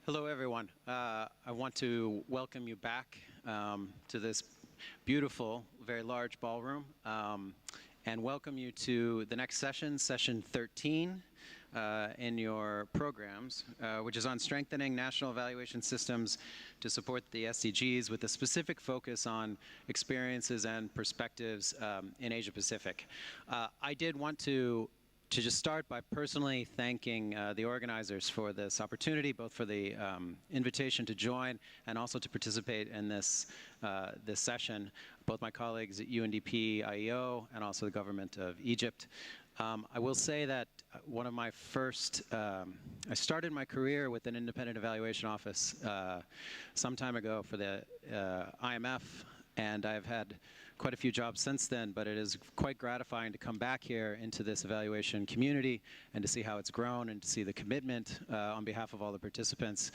Hello, everyone. I want to welcome you back to this beautiful, very large ballroom, and welcome you to the next session, session 13 in your programs, which is on strengthening national evaluation systems to support the SDGs with a specific focus on experiences and perspectives in Asia Pacific. I did want to just start by personally thanking the organizers for this opportunity, both for the invitation to join and also to participate in this session, both my colleagues at UNDP, IEO, and also the government of Egypt. I will say that one of my first, I started my career with an independent evaluation office some time ago for the IMF, and I've had quite a few jobs since then, but it is quite gratifying to come back here into this evaluation community and to see how it's grown and to see the commitment on behalf of all the participants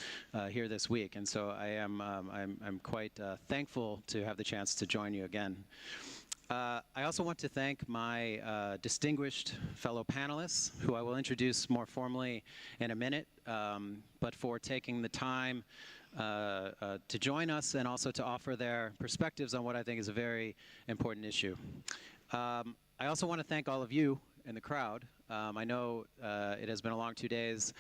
here this week. And so I'm quite thankful to have the chance to join you again. I also want to thank my distinguished fellow panelists, who I will introduce more formally in a minute, but for taking the time to join us and also to offer their perspectives on what I think is a very important issue. I also want to thank all of you in the crowd. I know it has been a long 2 days,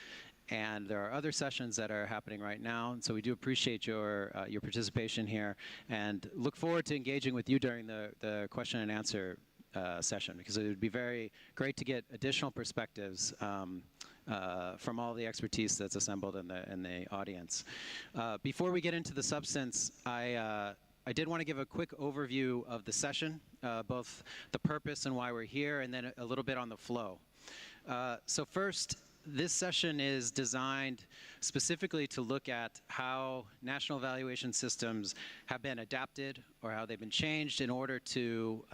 and there are other sessions that are happening right now, and so we do appreciate your participation here and look forward to engaging with you during the question and answer session, because it would be very great to get additional perspectives from all the expertise that's assembled in the audience. Before we get into the substance, I did want to give a quick overview of the session, both the purpose and why we're here, and then a little bit on the flow. So first, this session is designed specifically to look at how national evaluation systems have been adapted or how they've been changed in order to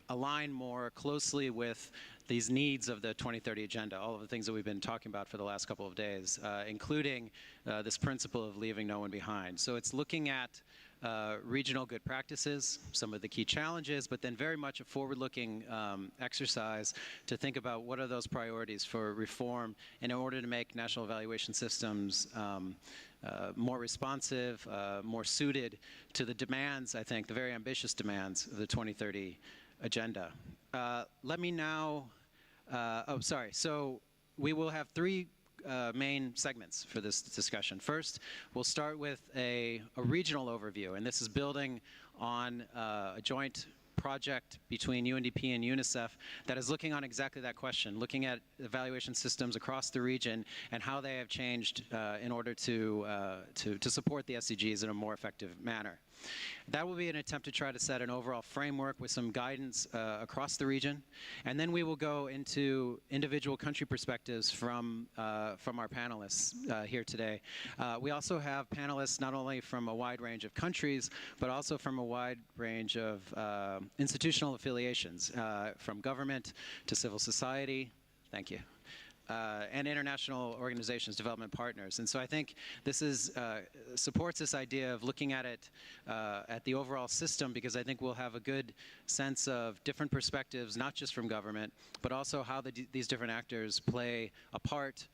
align more closely with these needs of the 2030 agenda, all of the things that we've been talking about for the last couple of days, including this principle of leaving no one behind. So it's looking at regional good practices, some of the key challenges, but then very much a forward-looking exercise to think about what are those priorities for reform in order to make national evaluation systems more responsive, more suited to the demands, I think, the very ambitious demands of the 2030 agenda. Let me now, so we will have three main segments for this discussion. First, we'll start with a regional overview, and this is building on a joint project between UNDP and UNICEF that is looking on exactly that question, looking at evaluation systems across the region and how they have changed in order to support the SDGs in a more effective manner. That will be an attempt to try to set an overall framework with some guidance across the region, and then we will go into individual country perspectives from our panelists here today. We also have panelists not only from a wide range of countries, but also from a wide range of institutional affiliations, from government to civil society. Thank you. And international organizations, development partners. And so I think this is, supports this idea of looking at it, at the overall system, because I think we'll have a good sense of different perspectives, not just from government, but also how these different actors play a part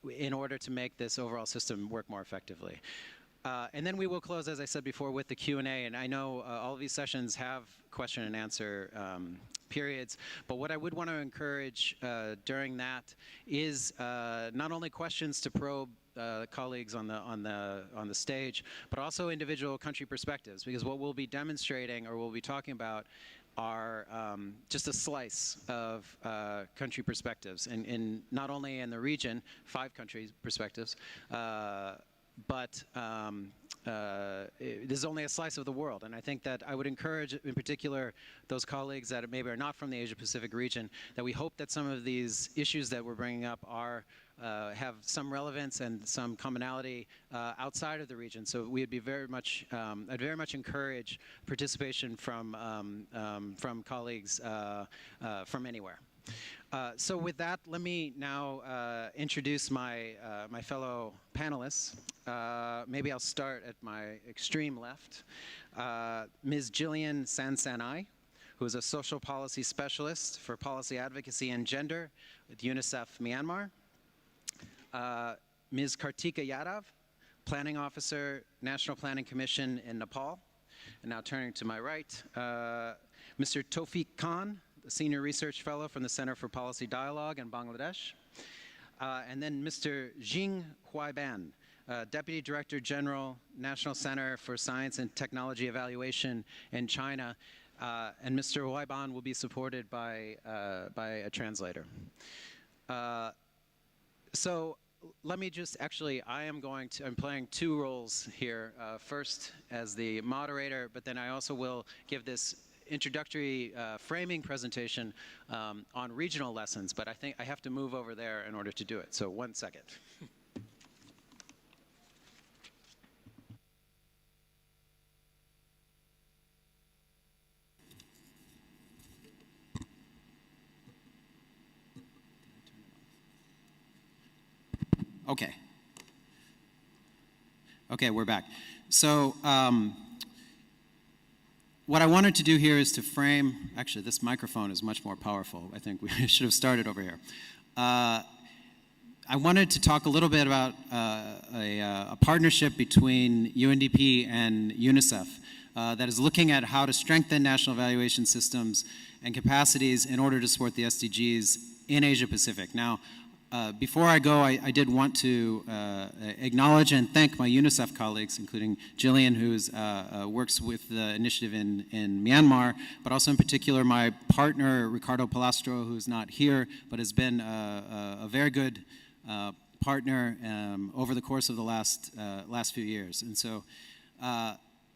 in order to make this overall system work more effectively. And then we will close, as I said before, with the Q&A. And I know all of these sessions have question and answer periods, but what I would want to encourage during that is not only questions to probe colleagues on the stage, but also individual country perspectives, because what we'll be demonstrating or we'll be talking about are just a slice of country perspectives, in not only in the region, 5 countries perspectives, but this is only a slice of the world. And I think that I would encourage, in particular, those colleagues that maybe are not from the Asia-Pacific region, that we hope that some of these issues that we're bringing up are have some relevance and some commonality outside of the region. So we'd be very much, I'd very much encourage participation from colleagues from anywhere. So with that, let me now introduce my fellow panelists. Maybe I'll start at my extreme left. Ms. Gillian Sansanai, who is a social policy specialist for policy advocacy and gender at UNICEF Myanmar. Ms. Kartika Yadav, Planning Officer, National Planning Commission in Nepal. And now turning to my right, Mr. Towfiqul, the Senior Research Fellow from the Center for Policy Dialogue in Bangladesh. And then Mr. Xing, Deputy Director General, National Center for Science and Technology Evaluation in China. And Mr. Huaiban will be supported by a translator. So let me just, actually, I'm playing two roles here. First as the moderator, but then I also will give this introductory framing presentation on regional lessons, but I think I have to move over there in order to do it. So 1 second. Okay. Okay, we're back. So what I wanted to do here is to frame, actually this microphone is much more powerful. I think we should have started over here. I wanted to talk a little bit about a partnership between UNDP and UNICEF that is looking at how to strengthen national evaluation systems and capacities in order to support the SDGs in Asia Pacific. Now, before I go, I did want to acknowledge and thank my UNICEF colleagues, including Gillian, who works with the initiative in Myanmar, but also in particular my partner, Ricardo Palastro, who's not here, but has been a very good partner over the course of the last few years. And so,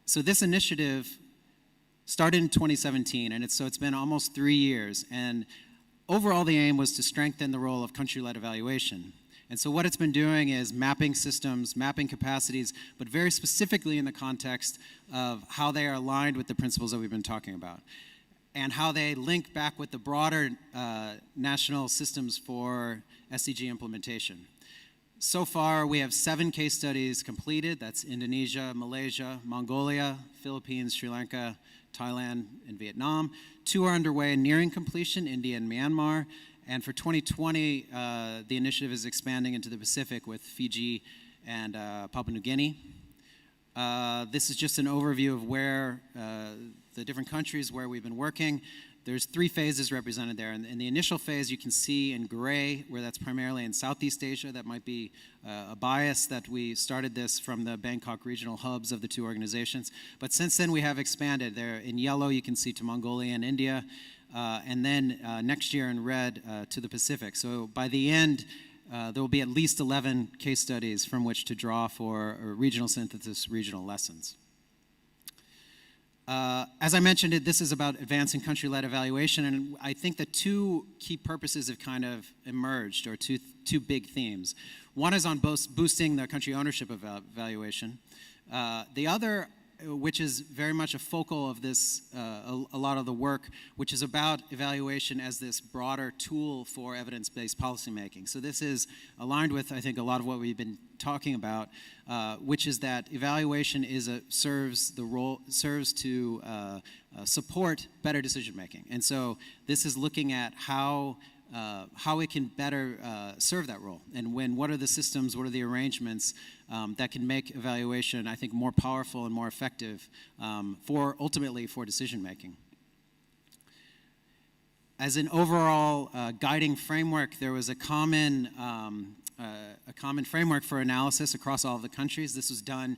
so this initiative started in 2017, and it's been almost 3 years. And overall, the aim was to strengthen the role of country-led evaluation. And so what it's been doing is mapping systems, mapping capacities, but very specifically in the context of how they are aligned with the principles that we've been talking about, and how they link back with the broader national systems for SDG implementation. So far, we have 7 case studies completed. That's Indonesia, Malaysia, Mongolia, Philippines, Sri Lanka, Thailand, and Vietnam. 2 are underway and nearing completion, India and Myanmar. And for 2020, the initiative is expanding into the Pacific with Fiji and Papua New Guinea. This is just an overview of where the different countries where we've been working. There's 3 phases represented there. In the initial phase, you can see in gray, where that's primarily in Southeast Asia. That might be a bias that we started this from the Bangkok regional hubs of the 2 organizations. But since then, we have expanded. There in yellow, you can see to Mongolia and India, and then next year in red to the Pacific. So by the end, there will be at least 11 case studies from which to draw for regional synthesis, regional lessons. As I mentioned, this is about advancing country-led evaluation, and I think that 2 key purposes have kind of emerged, or two big themes. One is on boosting the country ownership of evaluation. The other, which is very much a focal of this, a lot of the work, which is about evaluation as this broader tool for evidence-based policymaking. So this is aligned with, I think, a lot of what we've been talking about, which is that evaluation serves to support better decision-making. And so this is looking at how it can better serve that role, and what are the systems, what are the arrangements that can make evaluation, I think, more powerful and more effective ultimately for decision making. As an overall guiding framework, there was a common framework for analysis across all of the countries. This was done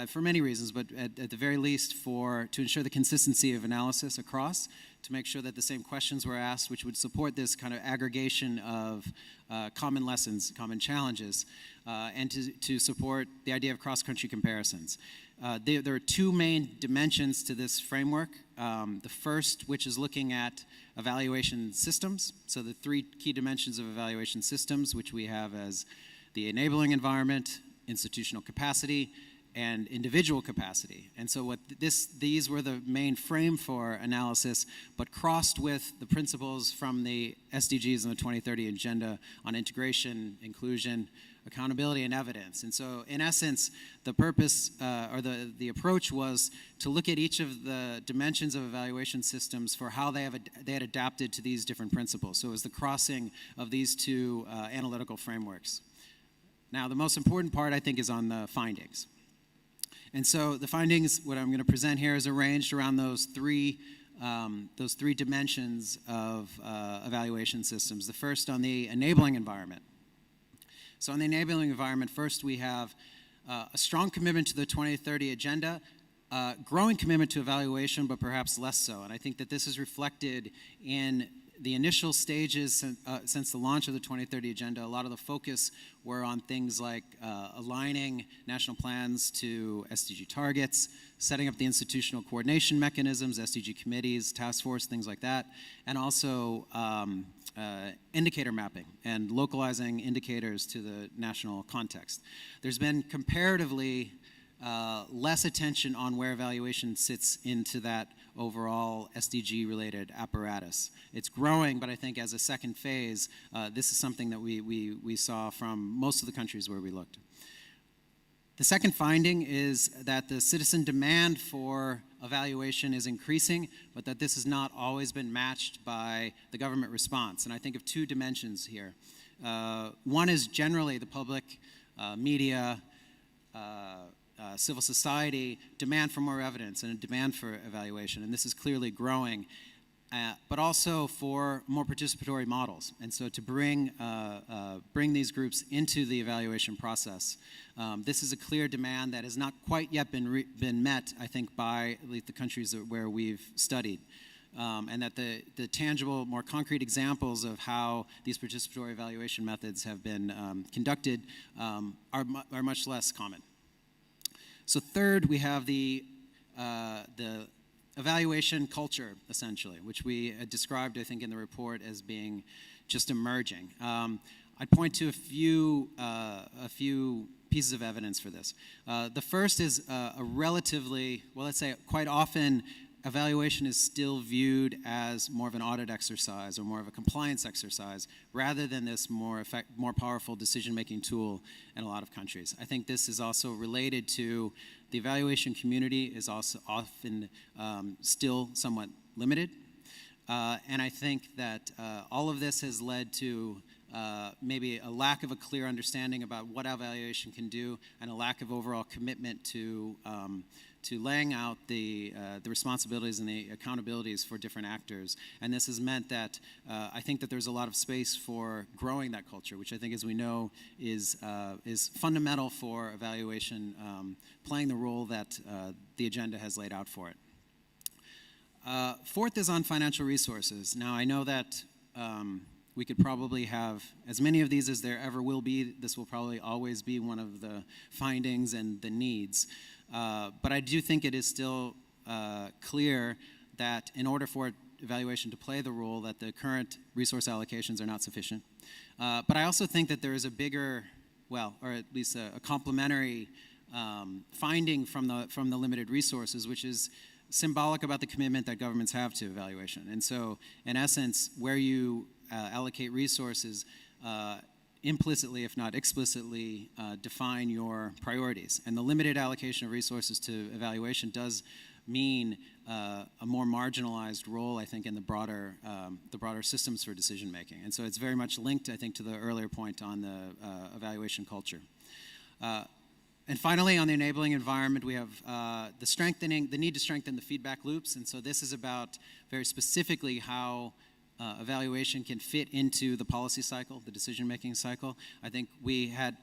for many reasons, but at the very least to ensure the consistency of analysis across, to make sure that the same questions were asked, which would support this kind of aggregation of common lessons, common challenges, and to support the idea of cross-country comparisons. There are 2 main dimensions to this framework. The first, which is looking at evaluation systems. So the 3 key dimensions of evaluation systems, which we have as the enabling environment, institutional capacity, and individual capacity. And so these were the main frame for analysis, but crossed with the principles from the SDGs and the 2030 Agenda on integration, inclusion, accountability, and evidence. And so in essence, the purpose or the approach was to look at each of the dimensions of evaluation systems for how they had adapted to these different principles. So it was the crossing of these 2 analytical frameworks. Now, the most important part, I think, is on the findings. And so the findings, what I'm going to present here, is arranged around those three dimensions of evaluation systems. The first on the enabling environment. So on the enabling environment, first we have a strong commitment to the 2030 agenda, growing commitment to evaluation, but perhaps less so. And I think that this is reflected in the initial stages since the launch of the 2030 agenda. A lot of the focus were on things like aligning national plans to SDG targets, setting up the institutional coordination mechanisms, SDG committees, task force, things like that, and also indicator mapping and localizing indicators to the national context. There's been comparatively less attention on where evaluation sits into that overall SDG-related apparatus. It's growing, but I think as a second phase, this is something that we saw from most of the countries where we looked. The second finding is that the citizen demand for evaluation is increasing, but that this has not always been matched by the government response. And I think of two dimensions here. One is generally the public, media, civil society demand for more evidence and a demand for evaluation, and this is clearly growing, but also for more participatory models. And so to bring these groups into the evaluation process, this is a clear demand that has not quite yet been met, I think, by at least the countries where we've studied. And that the tangible, more concrete examples of how these participatory evaluation methods have been conducted are much less common. So third, we have the evaluation culture, essentially, which we described, I think, in the report as being just emerging. I'd point to a few pieces of evidence for this. The first is a relatively, well, let's say quite often, evaluation is still viewed as more of an audit exercise or more of a compliance exercise rather than this more powerful decision-making tool in a lot of countries. I think this is also related to the evaluation community is also often still somewhat limited. And I think that all of this has led to maybe a lack of a clear understanding about what evaluation can do and a lack of overall commitment to laying out the responsibilities and the accountabilities for different actors. And this has meant that I think that there's a lot of space for growing that culture, which I think, as we know, is fundamental for evaluation playing the role that the agenda has laid out for it. Fourth is on financial resources. Now, I know that we could probably have as many of these as there ever will be. This will probably always be one of the findings and the needs. But I do think it is still clear that in order for evaluation to play the role, that the current resource allocations are not sufficient. But I also think that there is a bigger, well, or at least a complementary finding from the limited resources, which is symbolic about the commitment that governments have to evaluation. And so, in essence, where you allocate resources implicitly, if not explicitly, define your priorities. And the limited allocation of resources to evaluation does mean a more marginalized role, I think, in the broader systems for decision making. And so it's very much linked, I think, to the earlier point on the evaluation culture. And finally, on the enabling environment, we have the need to strengthen the feedback loops. And so this is about very specifically how evaluation can fit into the policy cycle, the decision-making cycle. I think we had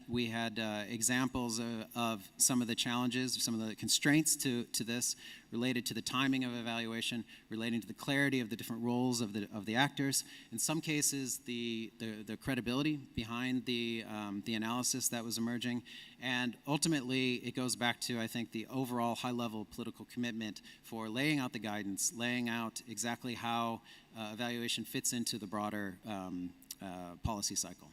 examples of some of the challenges, some of the constraints to this related to the timing of evaluation, relating to the clarity of the different roles of the actors. In some cases, the credibility behind the analysis that was emerging, and ultimately it goes back to, I think, the overall high-level political commitment for laying out the guidance, laying out exactly how evaluation fits into the broader policy cycle.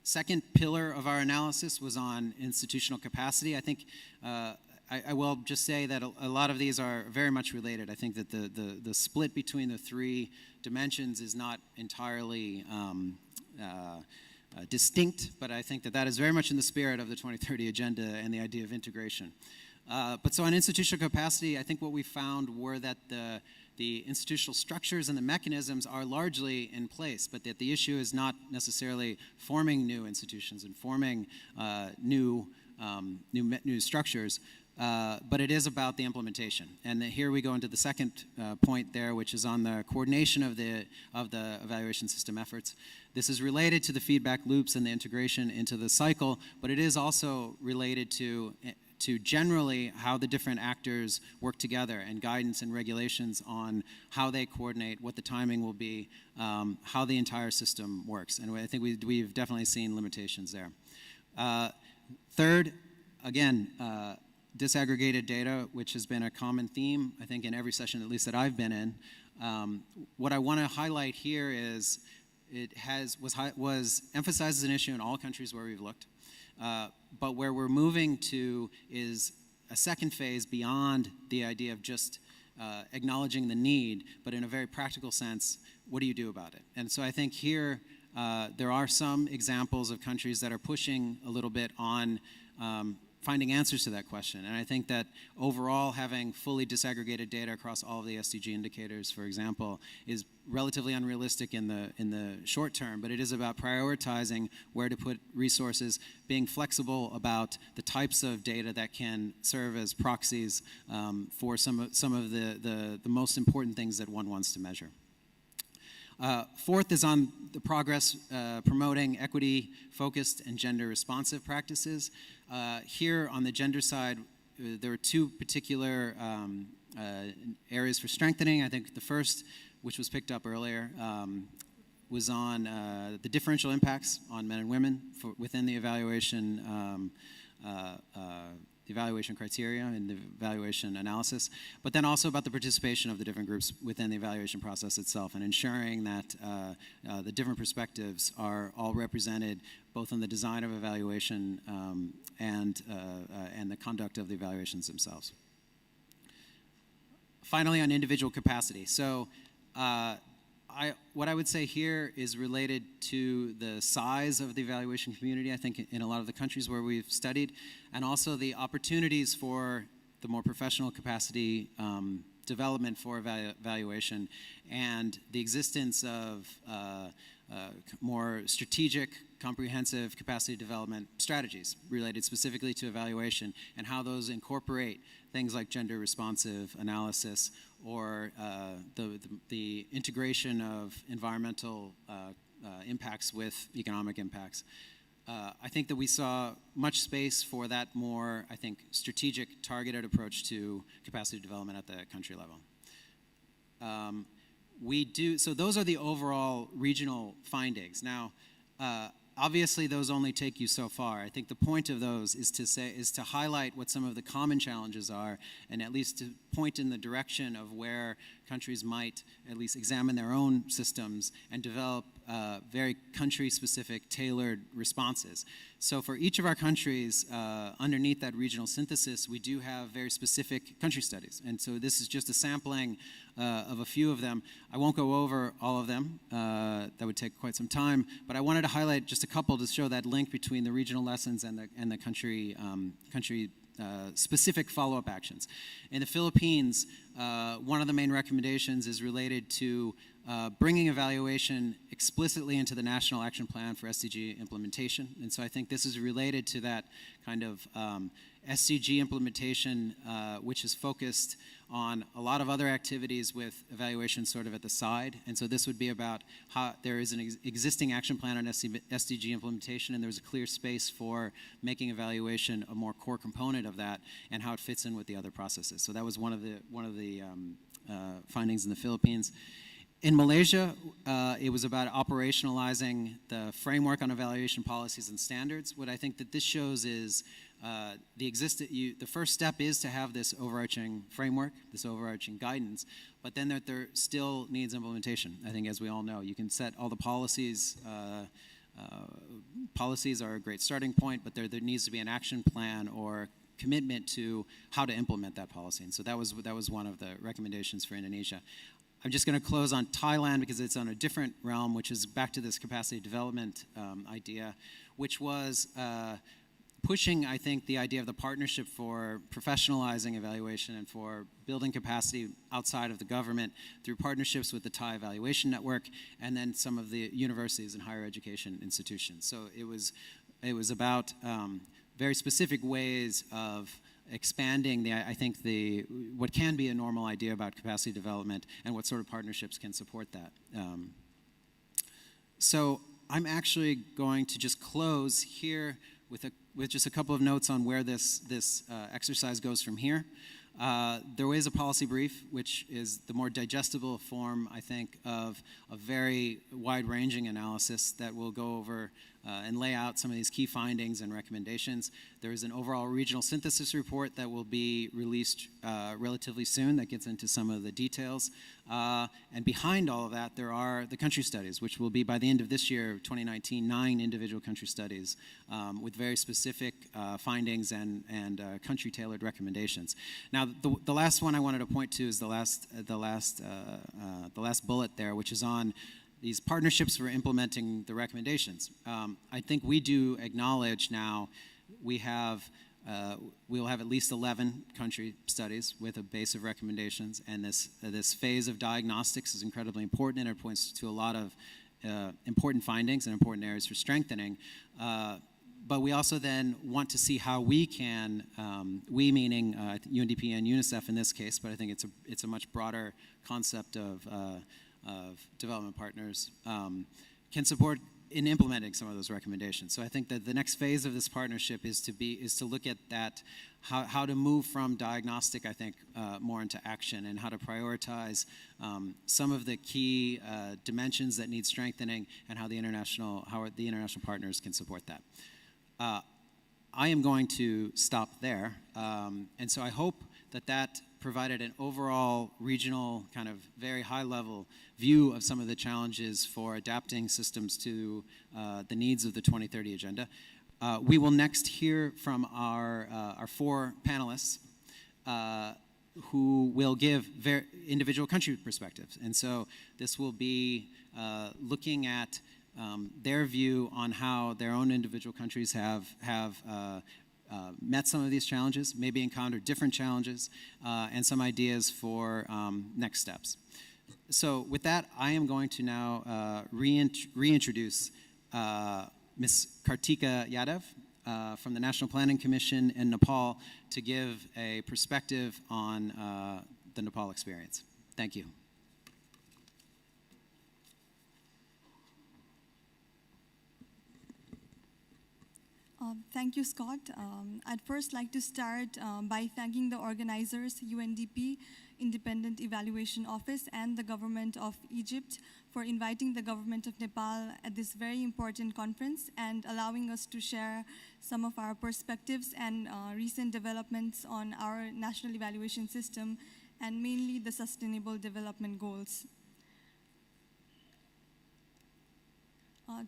Second pillar of our analysis was on institutional capacity. I think I will just say that a lot of these are very much related. I think that the split between the three dimensions is not entirely distinct, but I think that is very much in the spirit of the 2030 agenda and the idea of integration. But so on institutional capacity, I think what we found were that the the institutional structures and the mechanisms are largely in place, but that the issue is not necessarily forming new institutions and forming new structures, but it is about the implementation. And here we go into the second point there, which is on the coordination of the evaluation system efforts. This is related to the feedback loops and the integration into the cycle, but it is also related to generally how the different actors work together, and guidance and regulations on how they coordinate, what the timing will be, how the entire system works. And I think we've definitely seen limitations there. Third, again, disaggregated data, which has been a common theme, I think, in every session, at least that I've been in. What I want to highlight here is it was emphasized as an issue in all countries where we've looked, but where we're moving to is a second phase beyond the idea of just acknowledging the need, but in a very practical sense, what do you do about it? And so I think here there are some examples of countries that are pushing a little bit on finding answers to that question. And I think that overall, having fully disaggregated data across all of the SDG indicators, for example, is relatively unrealistic in the short term, but it is about prioritizing where to put resources, being flexible about the types of data that can serve as proxies for some of the most important things that one wants to measure. Fourth is on the progress promoting equity-focused and gender-responsive practices. Here on the gender side, there are two particular areas for strengthening. I think the first, which was picked up earlier, was on the differential impacts on men and women within the evaluation criteria and the evaluation analysis, but then also about the participation of the different groups within the evaluation process itself, and ensuring that the different perspectives are all represented both in the design of evaluation and the conduct of the evaluations themselves. Finally, on individual capacity. So what I would say here is related to the size of the evaluation community, I think, in a lot of the countries where we've studied, and also the opportunities for the more professional capacity development for evaluation, and the existence of more strategic, comprehensive capacity development strategies related specifically to evaluation, and how those incorporate things like gender-responsive analysis, or the integration of environmental impacts with economic impacts. I think that we saw much space for that more, I think, strategic, targeted approach to capacity development at the country level. So those are the overall regional findings. Now, obviously, those only take you so far. I think the point of those is to highlight what some of the common challenges are, and at least to point in the direction of where countries might at least examine their own systems and develop very country-specific, tailored responses. So for each of our countries, underneath that regional synthesis, we do have very specific country studies. And so this is just a sampling of a few of them. I won't go over all of them. That would take quite some time. But I wanted to highlight just a couple to show that link between the regional lessons and the country specific follow-up actions. In the Philippines, one of the main recommendations is related to bringing evaluation explicitly into the National Action Plan for SDG implementation. And so I think this is related to that kind of SDG implementation, which is focused on a lot of other activities with evaluation sort of at the side. And so this would be about how there is an existing action plan on SDG implementation, and there's a clear space for making evaluation a more core component of that, and how it fits in with the other processes. So that was one of the findings in the Philippines. In Malaysia, it was about operationalizing the framework on evaluation policies and standards. What I think that this shows is the first step is to have this overarching framework, this overarching guidance, but then there still needs implementation. I think, as we all know, you can set all the policies. Policies are a great starting point, but there needs to be an action plan or commitment to how to implement that policy. And so that was one of the recommendations for Indonesia. I'm just going to close on Thailand because it's on a different realm, which is back to this capacity development idea, which was pushing, I think, the idea of the partnership for professionalizing evaluation and for building capacity outside of the government through partnerships with the Thai Evaluation Network and then some of the universities and higher education institutions. So it was about very specific ways of expanding I think what can be a normal idea about capacity development and what sort of partnerships can support that. So I'm actually going to just close here with just a couple of notes on where this exercise goes from here. There is a policy brief, which is the more digestible form, I think, of a very wide-ranging analysis that will go over and lay out some of these key findings and recommendations. There is an overall regional synthesis report that will be released relatively soon that gets into some of the details. And behind all of that, there are the country studies, which will be, by the end of this year, 2019, 9 individual country studies with very specific findings and country-tailored recommendations. Now, the last one I wanted to point to is the last bullet there, which is on these partnerships for implementing the recommendations. I think we do acknowledge now we'll have at least 11 country studies with a base of recommendations, and this phase of diagnostics is incredibly important, and it points to a lot of important findings and important areas for strengthening. But we also then want to see how we can, we meaning UNDP and UNICEF in this case, but I think it's a much broader concept of development partners, can support in implementing some of those recommendations. So I think that the next phase of this partnership is to look at that, how to move from diagnostic, I think, more into action, and how to prioritize some of the key dimensions that need strengthening, and how the international partners can support that. I am going to stop there, and so I hope that provided an overall regional kind of very high level view of some of the challenges for adapting systems to the needs of the 2030 agenda. We will next hear from our 4 panelists who will give individual country perspectives. And so this will be looking at their view on how their own individual countries have met some of these challenges, maybe encountered different challenges, and some ideas for next steps. So with that, I am going to now reintroduce Ms. Kartika Yadav from the National Planning Commission in Nepal to give a perspective on the Nepal experience. Thank you. Thank you, Scott. I'd first like to start by thanking the organizers, UNDP, Independent Evaluation Office, and the Government of Egypt for inviting the Government of Nepal at this very important conference and allowing us to share some of our perspectives and recent developments on our national evaluation system, and mainly the Sustainable Development Goals.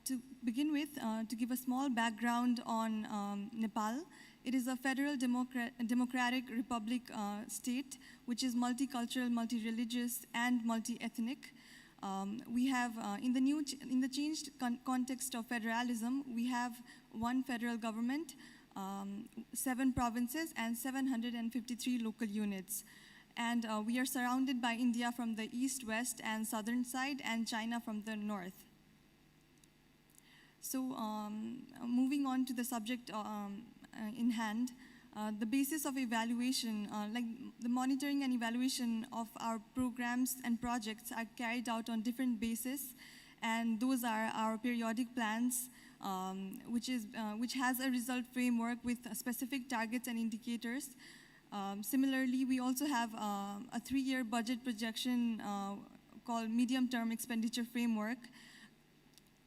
To begin with, to give a small background on Nepal, it is a federal democratic republic state which is multicultural, multi-religious, and multi-ethnic. We have, in the changed context of federalism, we have 1 federal government, 7 provinces, and 753 local units. And we are surrounded by India from the east, west, and southern side, and China from the north. So moving on to the subject in hand, the basis of evaluation, like the monitoring and evaluation of our programs and projects are carried out on different bases, and those are our periodic plans, which has a result framework with specific targets and indicators. Similarly, we also have a 3-year budget projection called medium-term expenditure framework,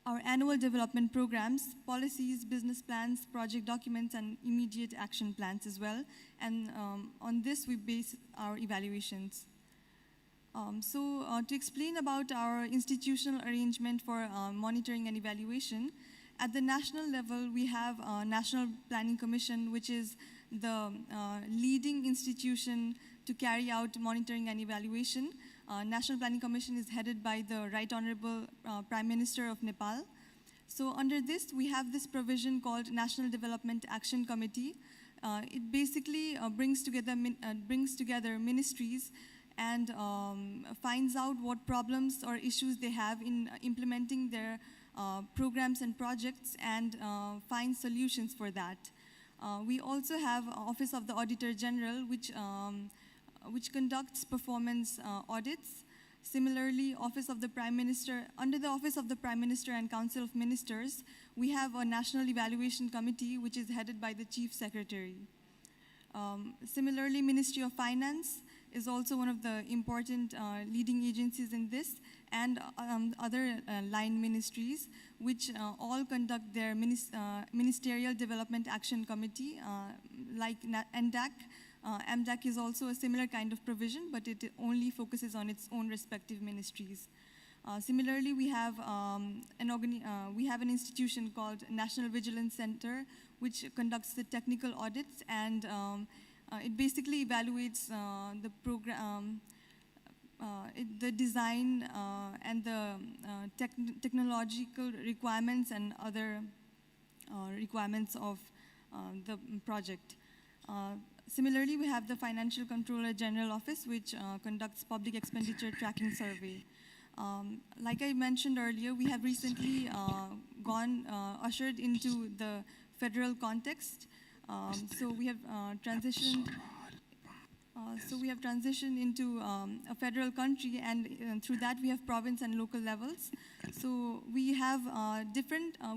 our annual development programs, policies, business plans, project documents, and immediate action plans as well. And on this, we base our evaluations. To explain about our institutional arrangement for monitoring and evaluation, at the national level, we have a National Planning Commission, which is the leading institution to carry out monitoring and evaluation. National Planning Commission is headed by the Right Honorable Prime Minister of Nepal. So under this, we have this provision called National Development Action Committee. It basically brings together ministries and finds out what problems or issues they have in implementing their programs and projects and find solutions for that. We also have Office of the Auditor General, which conducts performance audits. Similarly, Office of the Prime Minister, under the Office of the Prime Minister and Council of Ministers, we have a National Evaluation Committee, which is headed by the Chief Secretary. Similarly, Ministry of Finance is also one of the important leading agencies in this, and other line ministries, which all conduct their Ministerial Development Action Committee, like NDAC. MDAC is also a similar kind of provision, but it only focuses on its own respective ministries. Similarly, we have an institution called National Vigilance Center, which conducts the technical audits, and it basically evaluates the program, the design and the technological requirements and other requirements of the project. Similarly, we have the Financial Controller General Office, which conducts public expenditure tracking survey. Like I mentioned earlier, we have recently ushered into the federal context. So we have transitioned into a federal country, and through that we have province and local levels. So we have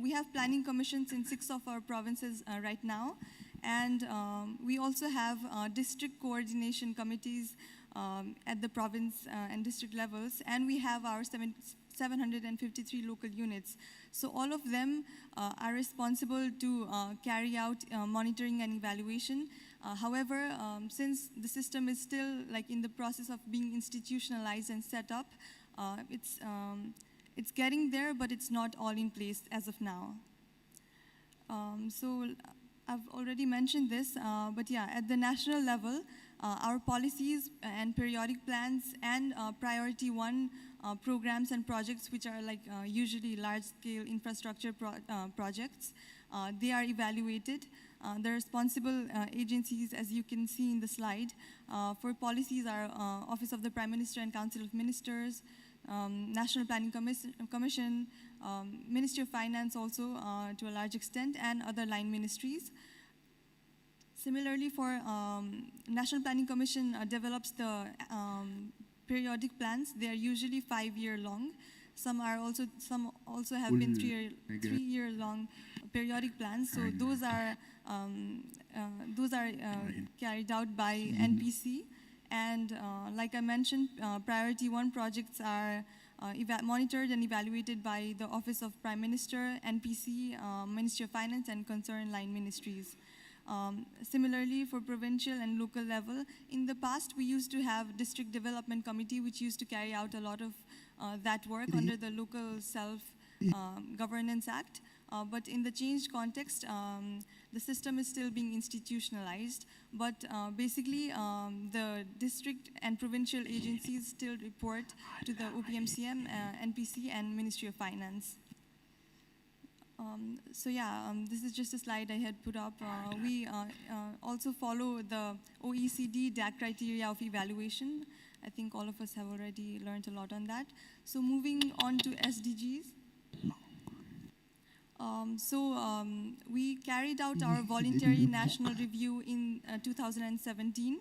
we have planning commissions in 6 of our provinces right now. And we also have district coordination committees at the province and district levels, and we have our 753 local units. So all of them are responsible to carry out monitoring and evaluation. However, since the system is still in the process of being institutionalized and set up, it's getting there, but it's not all in place as of now. So I've already mentioned this, but yeah, at the national level, our policies and periodic plans and priority 1 programs and projects, which are usually large-scale infrastructure projects, they are evaluated. The responsible agencies, as you can see in the slide, for policies are Office of the Prime Minister and Council of Ministers, National Planning Commission, Ministry of Finance also to a large extent, and other line ministries. Similarly, for National Planning Commission develops the periodic plans. They are usually 5-year long. Some also have been 3-year long periodic plans. So those are carried out by NPC. And like I mentioned, priority 1 projects are monitored and evaluated by the Office of Prime Minister, NPC, Ministry of Finance, and concerned line ministries. Similarly, for provincial and local level, in the past we used to have District Development Committee, which used to carry out a lot of that work under the Local Self-Governance Act. But in the changed context, the system is still being institutionalized. But basically, the district and provincial agencies still report to the OPMCM, NPC, and Ministry of Finance. So yeah, this is just a slide I had put up. We also follow the OECD DAC criteria of evaluation. I think all of us have already learned a lot on that. So moving on to SDGs. We carried out our voluntary national review in 2017.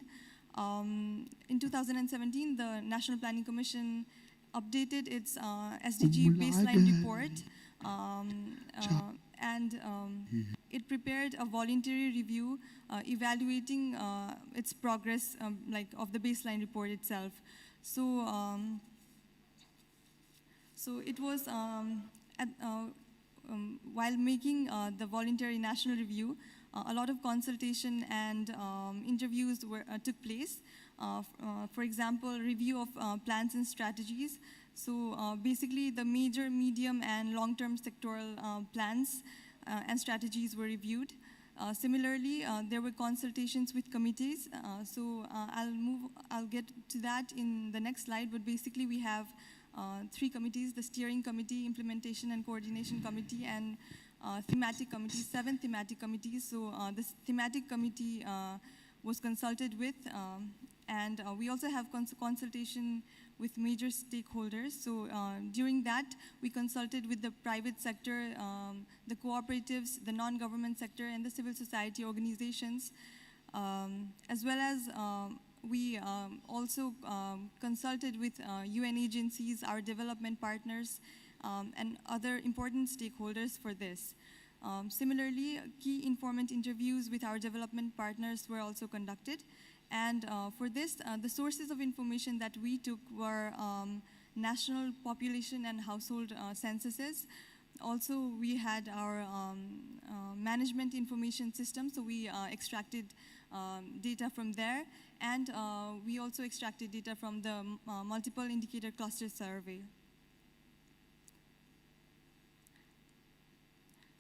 In 2017, the National Planning Commission updated its SDG baseline report, and it prepared a voluntary review evaluating its progress, of the baseline report itself. So, it was while making the voluntary national review, a lot of consultation and interviews took place. For example, review of plans and strategies. So basically, the major, medium, and long-term sectoral plans and strategies were reviewed. Similarly, there were consultations with committees. I'll get to that in the next slide. But basically, we have 3 committees: the Steering Committee, Implementation and Coordination Committee, and Thematic Committee, 7 thematic committees. So this thematic committee was consulted with, and we also have consultation with major stakeholders. So during that, we consulted with the private sector, the cooperatives, the non-government sector, and the civil society organizations, as well as we also consulted with UN agencies, our development partners, and other important stakeholders for this. Similarly, key informant interviews with our development partners were also conducted. And for this, the sources of information that we took were national population and household censuses. Also, we had our management information system, so we extracted data from there. And we also extracted data from the multiple indicator cluster survey.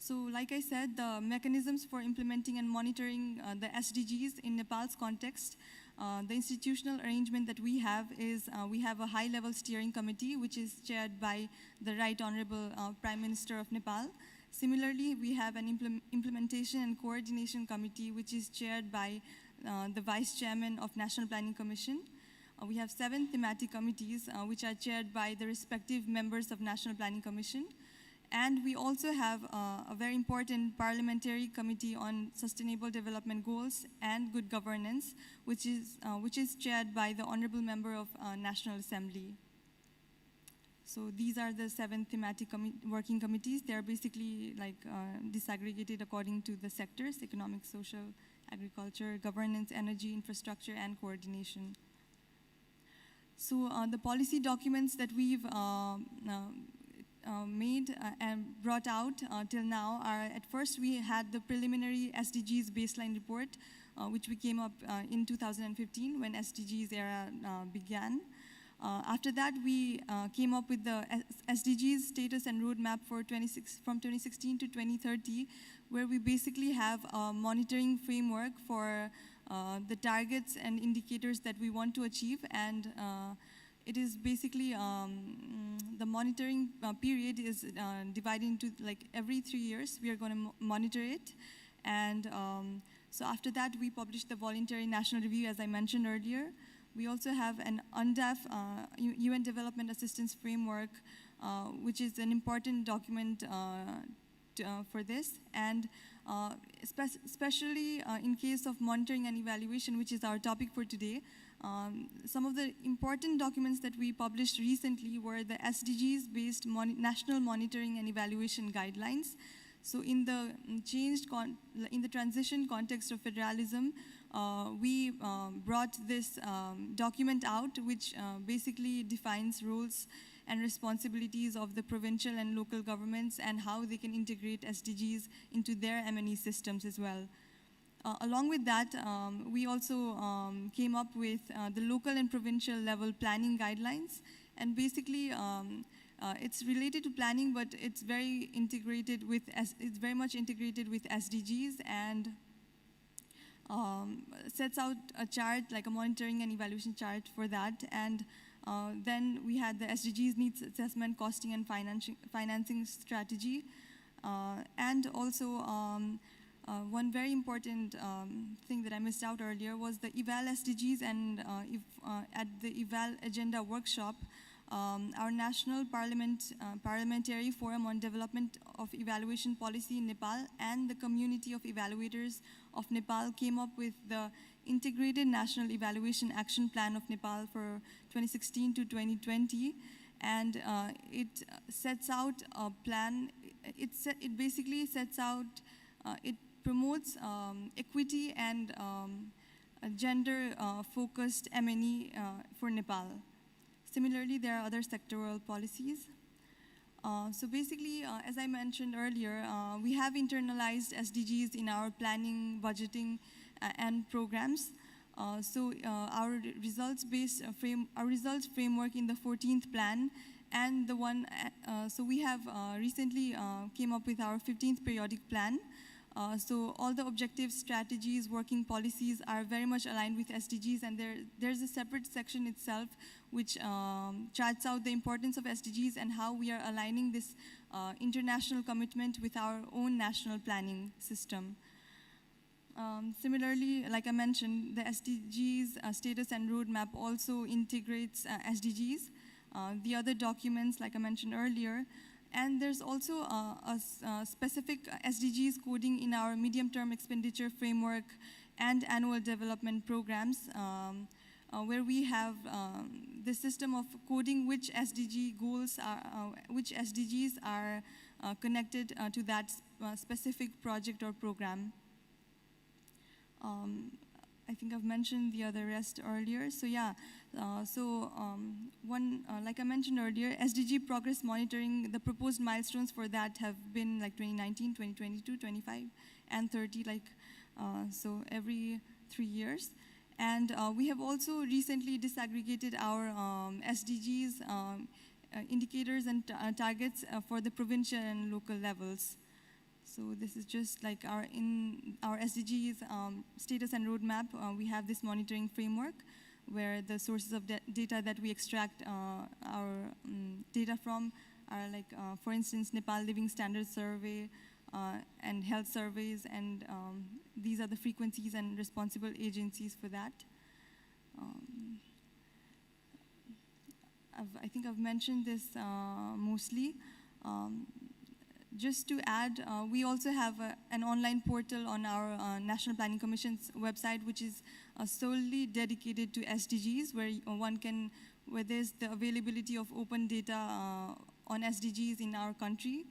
So like I said, the mechanisms for implementing and monitoring the SDGs in Nepal's context, the institutional arrangement that we have is we have a high-level steering committee, which is chaired by the Right Honorable Prime Minister of Nepal. Similarly, we have an implementation and coordination committee, which is chaired by the Vice Chairman of National Planning Commission. We have 7 thematic committees, which are chaired by the respective members of National Planning Commission. And we also have a very important parliamentary committee on sustainable development goals and good governance, which is chaired by the honorable member of National Assembly. So these are the 7 thematic working committees. They are basically like disaggregated according to the sectors: economic, social, agriculture, governance, energy, infrastructure, and coordination. So the policy documents that we've made and brought out till now are, at first we had the preliminary SDGs baseline report, which we came up in 2015 when SDGs era began. After that, we came up with the SDGs status and roadmap for from 2016 to 2030, where we basically have a monitoring framework for the targets and indicators that we want to achieve. And it is basically, the monitoring period is divided into like every 3 years, we are going to monitor it. And so after that, we published the voluntary national review, as I mentioned earlier. We also have an UNDP, UN Development Assistance Framework, which is an important document for this. And especially in case of monitoring and evaluation, which is our topic for today, some of the important documents that we published recently were the SDGs-based national monitoring and evaluation guidelines. So in the in the transition context of federalism, we brought this document out, which basically defines roles and responsibilities of the provincial and local governments and how they can integrate SDGs into their M&E systems as well. Along with that, we also came up with the local and provincial level planning guidelines. And basically, it's related to planning, but it's very integrated with, it's very much integrated with SDGs, and sets out a chart, like a monitoring and evaluation chart for that. And then we had the SDGs needs assessment, costing and financing strategy. And also, one very important thing that I missed out earlier was the eval SDGs. And at the eval agenda workshop, our National Parliamentary Forum on Development of Evaluation Policy in Nepal and the Community of Evaluators of Nepal came up with the Integrated National Evaluation Action Plan of Nepal for 2016 to 2020. And it sets out a plan. It basically sets out, it promotes equity and gender-focused M&E for Nepal. Similarly, there are other sectoral policies. So basically, as I mentioned earlier, we have internalized SDGs in our planning, budgeting, and programs. So our results framework in the 14th plan, and the one, so we have recently came up with our 15th periodic plan, So all the objectives, strategies, working policies are very much aligned with SDGs, and there's a separate section itself which charts out the importance of SDGs and how we are aligning this international commitment with our own national planning system. Similarly, like I mentioned, the SDGs status and roadmap also integrates SDGs, the other documents, like I mentioned earlier, and there's also a specific SDGs coding in our medium-term expenditure framework and annual development programs, where we have the system of coding which SDG goals are, which SDGs are connected to that specific project or program. I think I've mentioned the other rest earlier. So yeah, like I mentioned earlier, SDG progress monitoring, the proposed milestones for that have been like 2019, 2022, 25, and 30, like, so every 3 years. And we have also recently disaggregated our SDGs indicators and targets for the provincial and local levels. So this is just like our SDGs status and roadmap. We have this monitoring framework where the sources of data that we extract our data from are like, for instance, Nepal Living Standards Survey and health surveys, and these are the frequencies and responsible agencies for that. I think I've mentioned this mostly. Just to add, we also have an online portal on our National Planning Commission's website, which is solely dedicated to SDGs, where there's the availability of open data on SDGs in our country.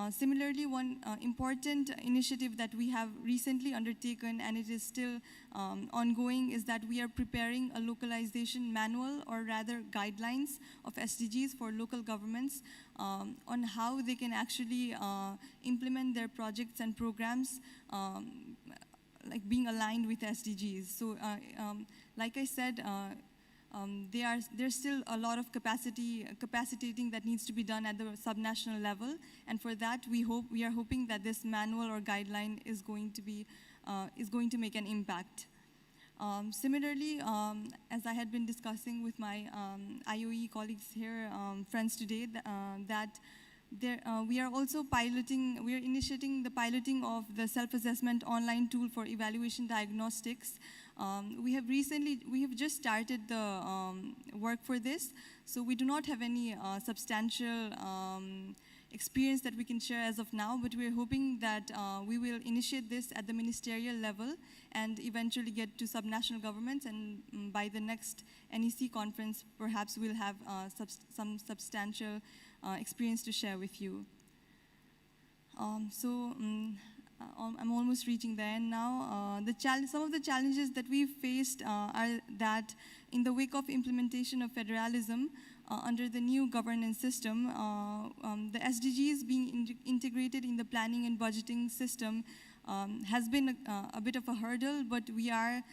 Similarly, one important initiative that we have recently undertaken, and it is still ongoing, is that we are preparing a localization manual, or rather guidelines of SDGs for local governments on how they can actually implement their projects and programs like being aligned with SDGs. So like I said, there's still a lot of capacitating that needs to be done at the subnational level, and for that we are hoping that this manual or guideline is going to make an impact. Similarly, as I had been discussing with my IOE colleagues here, friends today, we are also initiating the piloting of the self-assessment online tool for evaluation diagnostics. We have just started the work for this, so we do not have any substantial experience that we can share as of now, but we're hoping that we will initiate this at the ministerial level and eventually get to subnational governments, and by the next NEC conference, perhaps we'll have some substantial experience to share with you. I'm almost reaching the end now. Some of the challenges that we've faced are that in the wake of implementation of federalism under the new governance system, the SDGs being integrated in the planning and budgeting system has been a bit of a hurdle, but we are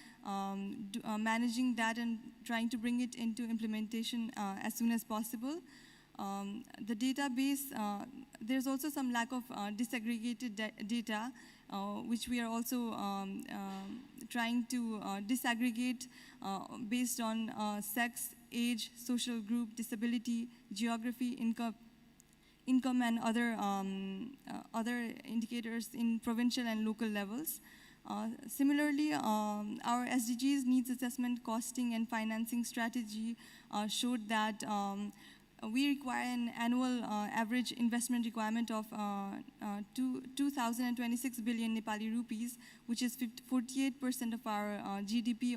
managing that and trying to bring it into implementation as soon as possible. The database, there's also some lack of disaggregated data, which we are also trying to disaggregate based on sex, age, social group, disability, geography, income, and other indicators in provincial and local levels. Similarly, our SDGs needs assessment, costing, and financing strategy showed that we require an annual average investment requirement of 2,026 billion Nepali rupees, which is 48% of our GDP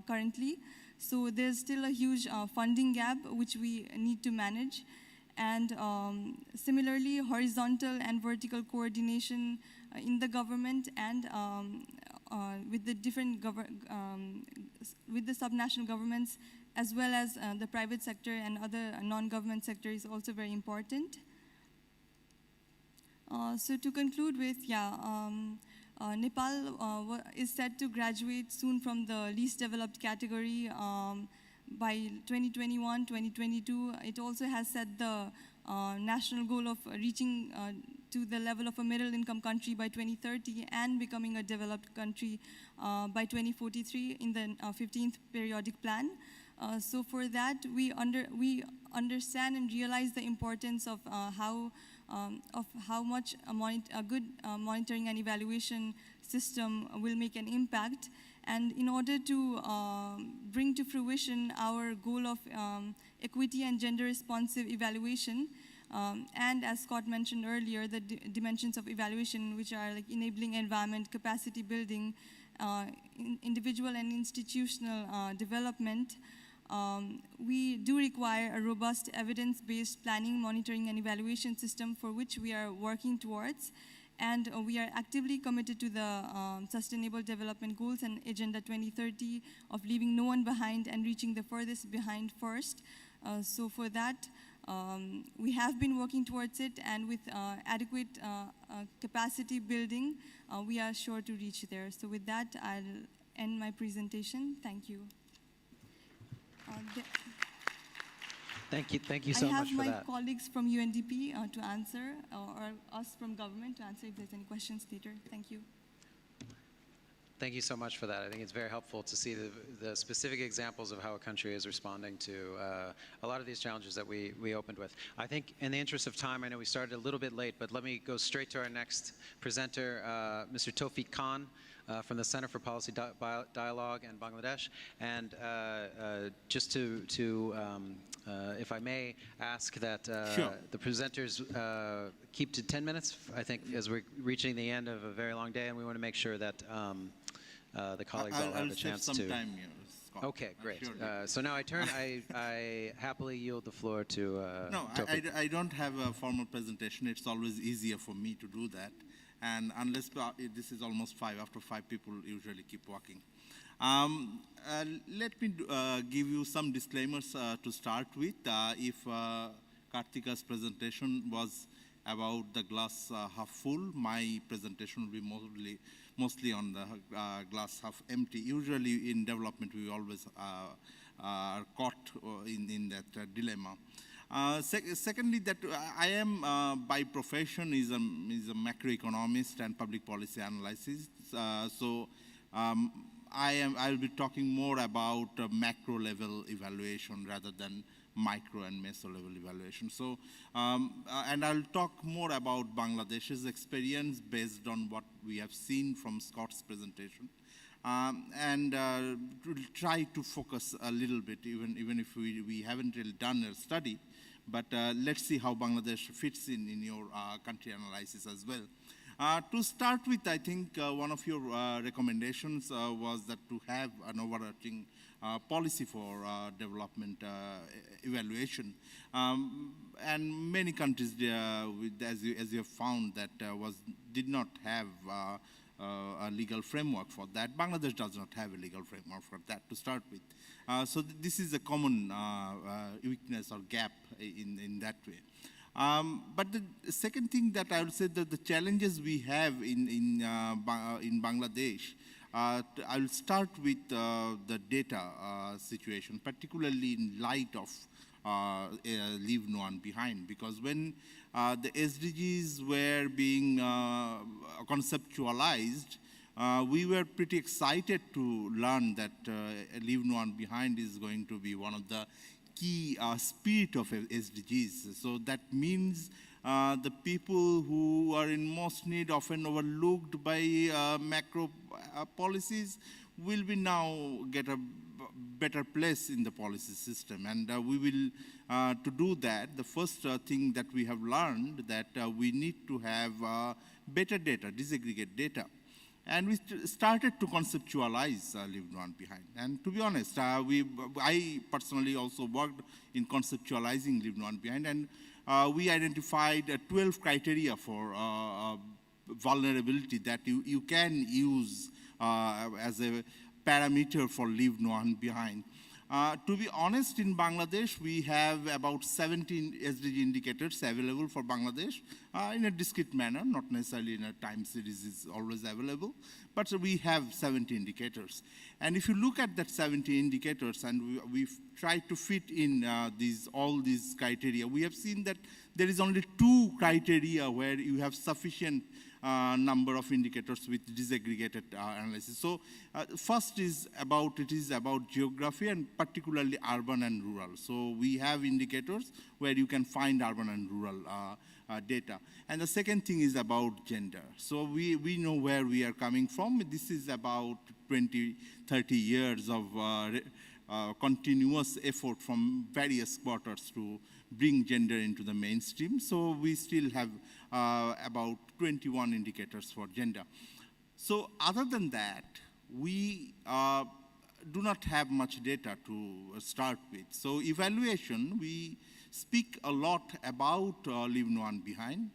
currently. So there's still a huge funding gap which we need to manage. And similarly, horizontal and vertical coordination in the government and with the different with the subnational governments, as well as the private sector and other non-government sector, is also very important. So to conclude with, Nepal is set to graduate soon from the least developed category by 2021, 2022. It also has set the national goal of reaching to the level of a middle-income country by 2030 and becoming a developed country by 2043 in the 15th periodic plan. So for that, we understand and realize the importance of how much a good monitoring and evaluation system will make an impact. And in order to bring to fruition our goal of equity and gender-responsive evaluation, and as Scott mentioned earlier, the dimensions of evaluation, which are like enabling environment, capacity building, individual and institutional development, we do require a robust evidence-based planning, monitoring, and evaluation system for which we are working towards. And we are actively committed to the Sustainable Development Goals and Agenda 2030 of leaving no one behind and reaching the furthest behind first. So for that, we have been working towards it, and with adequate capacity building, we are sure to reach there. So with that, I'll end my presentation. Thank you. Thank you so much for that. I have my colleagues from UNDP to answer, or us from government to answer if there's any questions later. Thank you. Thank you so much for that. I think it's very helpful to see the specific examples of how a country is responding to a lot of these challenges that we opened with. I think in the interest of time, I know we started a little bit late, but let me go straight to our next presenter, Mr. Towfiq from the Center for Policy Dialogue in Bangladesh. And just to if I may ask that Sure. the presenters keep to 10 minutes, I think, as we're reaching the end of a very long day, and we want to make sure that the colleagues all have a chance to. I'll save some time here, Scott. Okay, great. Sure. So now I happily yield the floor to No, Towfiq. I don't have a formal presentation. It's always easier for me to do that. And unless this is almost 5, after 5 people usually keep walking. Let me give you some disclaimers to start with. If Kartika's presentation was about the glass half full, my presentation will be mostly on the glass half empty. Usually in development, we always are caught in that dilemma. Secondly, that I am by profession is a macroeconomist and public policy analyst. I'll be talking more about macro level evaluation rather than micro and meso level evaluation. So, and I'll talk more about Bangladesh's experience based on what we have seen from Scott's presentation. And to try to focus a little bit, even if we haven't really done a study, but let's see how Bangladesh fits in your country analysis as well. To start with, I think one of your recommendations was that to have an overarching policy for development evaluation. And many countries, as you have found, that did not have a legal framework for that. Bangladesh does not have a legal framework for that to start with. So this is a common weakness or gap in that way. But the second thing that I would say that the challenges we have in Bangladesh, I'll start with the data situation, particularly in light of leave no one behind, because when the SDGs were being conceptualized, we were pretty excited to learn that leave no one behind is going to be one of the key spirit of SDGs. So that means the people who are in most need, often overlooked by macro policies, will be now get a better place in the policy system. And we will, to do that, the first thing that we have learned that we need to have better data, disaggregate data. And we started to conceptualize leave no one behind. And to be honest, I personally also worked in conceptualizing leave no one behind, and we identified 12 criteria for vulnerability that you can use as a parameter for leave no one behind. To be honest, in Bangladesh, we have about 17 SDG indicators available for Bangladesh in a discrete manner, not necessarily in a time series is always available, but we have 70 indicators. And if you look at that 70 indicators and we've tried to fit in all these criteria, we have seen that there is only 2 criteria where you have sufficient number of indicators with disaggregated analysis. So first is about geography, and particularly urban and rural. So we have indicators where you can find urban and rural data. And the second thing is about gender. So we know where we are coming from. This is about 20, 30 years of continuous effort from various quarters to bring gender into the mainstream. So we still have about 21 indicators for gender. So other than that, we do not have much data to start with. So evaluation, we speak a lot about Leave No One Behind.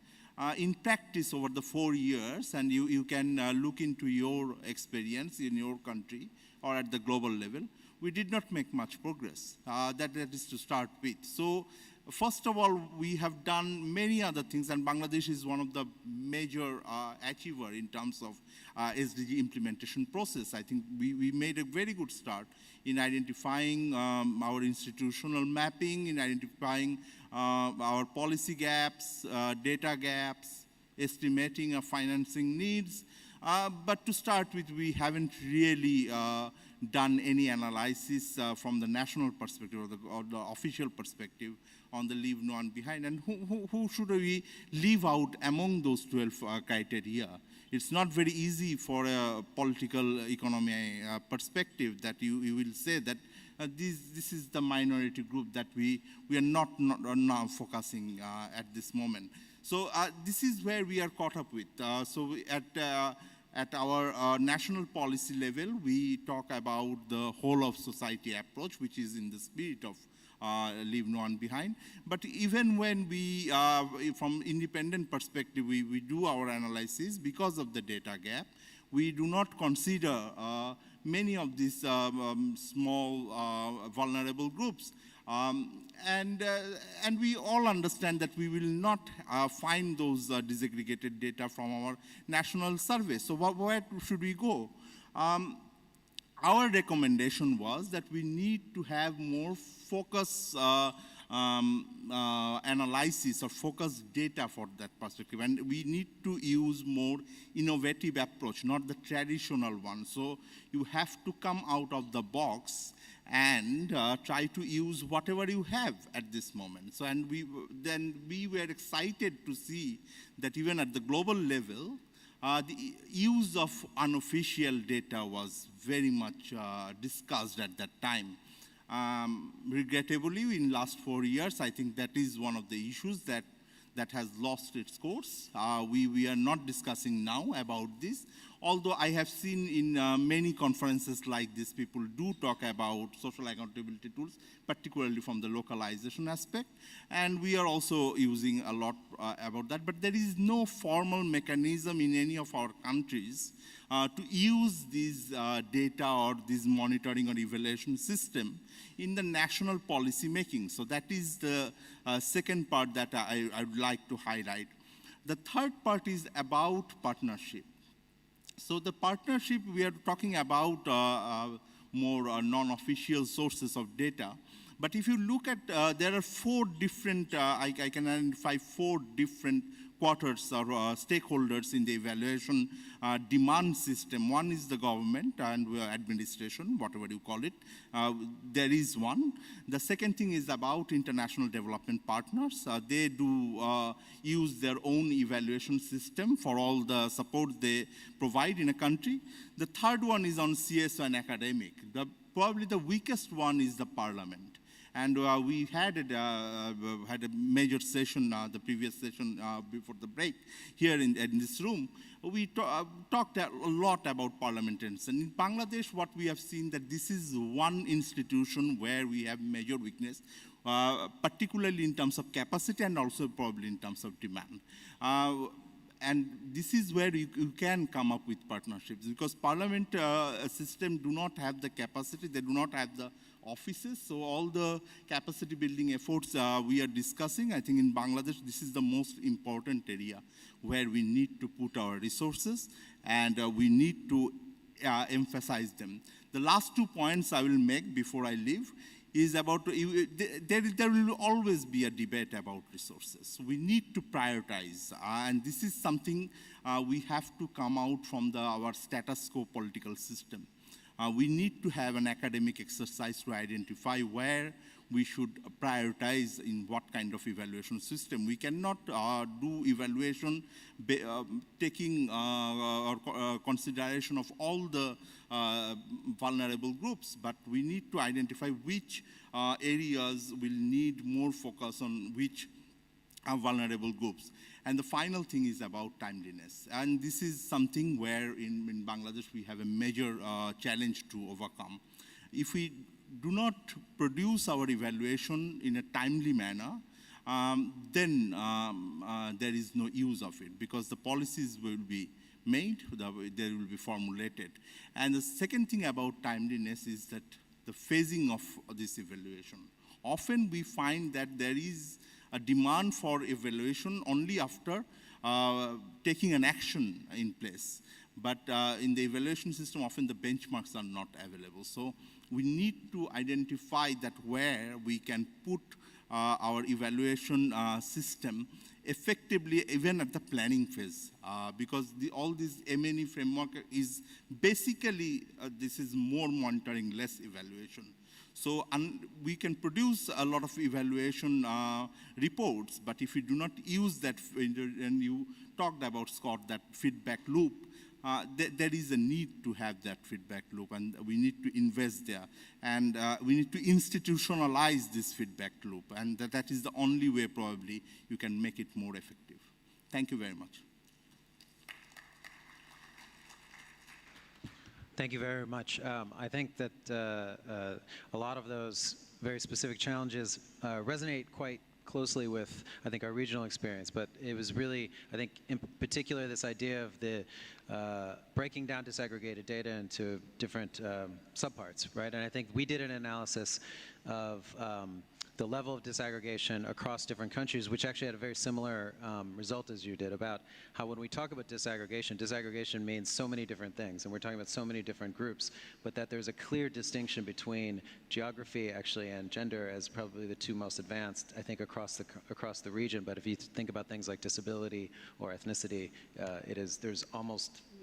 In practice over the 4 years, and you can look into your experience in your country or at the global level, we did not make much progress. That is to start with. So first of all, we have done many other things, and Bangladesh is one of the major achiever in terms of SDG implementation process. I think we made a very good start in identifying our institutional mapping, in identifying our policy gaps, data gaps, estimating our financing needs. But to start with, we haven't really done any analysis from the national perspective or the official perspective on the Leave No One Behind, and who should we leave out among those 12 criteria. It's not very easy for a political economy perspective that you will say that this is the minority group that we are not now focusing at this moment. So this is where we are caught up with. So at our national policy level, we talk about the whole of society approach, which is in the spirit of Leave No One Behind. But even when we, from independent perspective, we do our analysis, because of the data gap, we do not consider many of these small vulnerable groups. And we all understand that we will not find those disaggregated data from our national survey. So where should we go? Our recommendation was that we need to have more focus analysis or focused data for that perspective. And we need to use more innovative approach, not the traditional one. So you have to come out of the box and try to use whatever you have at this moment. So, and then we were excited to see that even at the global level, the use of unofficial data was very much discussed at that time. Regrettably, in last 4 years, I think that is one of the issues that has lost its course. We are not discussing now about this, although I have seen in many conferences like this, people do talk about social accountability tools, particularly from the localization aspect, and we are also using a lot about that, but there is no formal mechanism in any of our countries to use this data or this monitoring or evaluation system in the national policy making. So that is the second part that I would like to highlight. The third part is about partnership. So the partnership, we are talking about more non-official sources of data. But if you look at, there are 4 different, I can identify 4 different quarters or stakeholders in the evaluation demand system. One is the government and administration, whatever you call it. There is one. The second thing is about international development partners. They do use their own evaluation system for all the support they provide in a country. The third one is on CSO and academic. Probably the weakest one is the parliament. And we had a major session, the previous session before the break, here in this room. We talked a lot about parliamentarians. And in Bangladesh, what we have seen that this is one institution where we have major weakness, particularly in terms of capacity and also probably in terms of demand. And this is where you can come up with partnerships, because parliament system do not have the capacity, they do not have the offices. So all the capacity building efforts we are discussing, I think in Bangladesh, this is the most important area where we need to put our resources, and we need to emphasize them. The last 2 points I will make before I leave is about, there will always be a debate about resources. We need to prioritize, and this is something we have to come out from our status quo political system. We need to have an academic exercise to identify where we should prioritize in what kind of evaluation system. We cannot do evaluation taking consideration of all the vulnerable groups, but we need to identify which areas will need more focus on which vulnerable groups. And the final thing is about timeliness. And this is something where in Bangladesh we have a major challenge to overcome. If we do not produce our evaluation in a timely manner, then there is no use of it, because the policies will be made, they will be formulated. And the second thing about timeliness is that the phasing of this evaluation. Often we find that there is a demand for evaluation only after taking an action in place. But in the evaluation system, often the benchmarks are not available. So we need to identify that where we can put our evaluation system effectively even at the planning phase, because all this M&E framework is basically, this is more monitoring, less evaluation. So we can produce a lot of evaluation reports, but if we do not use that, and you talked about, Scott, that feedback loop, there is a need to have that feedback loop, and we need to invest there. And we need to institutionalize this feedback loop, and that is the only way probably you can make it more effective. Thank you very much. Thank you very much. I think that a lot of those very specific challenges resonate quite closely with, I think, our regional experience, but it was really, I think, in particular, this idea of the breaking down disaggregated data into different subparts, right? And I think we did an analysis of the level of disaggregation across different countries, which actually had a very similar result as you did, about how when we talk about disaggregation, disaggregation means so many different things, and we're talking about so many different groups, but that there's a clear distinction between geography, actually, and gender as probably the two most advanced, I think, across the region. But if you think about things like disability or ethnicity,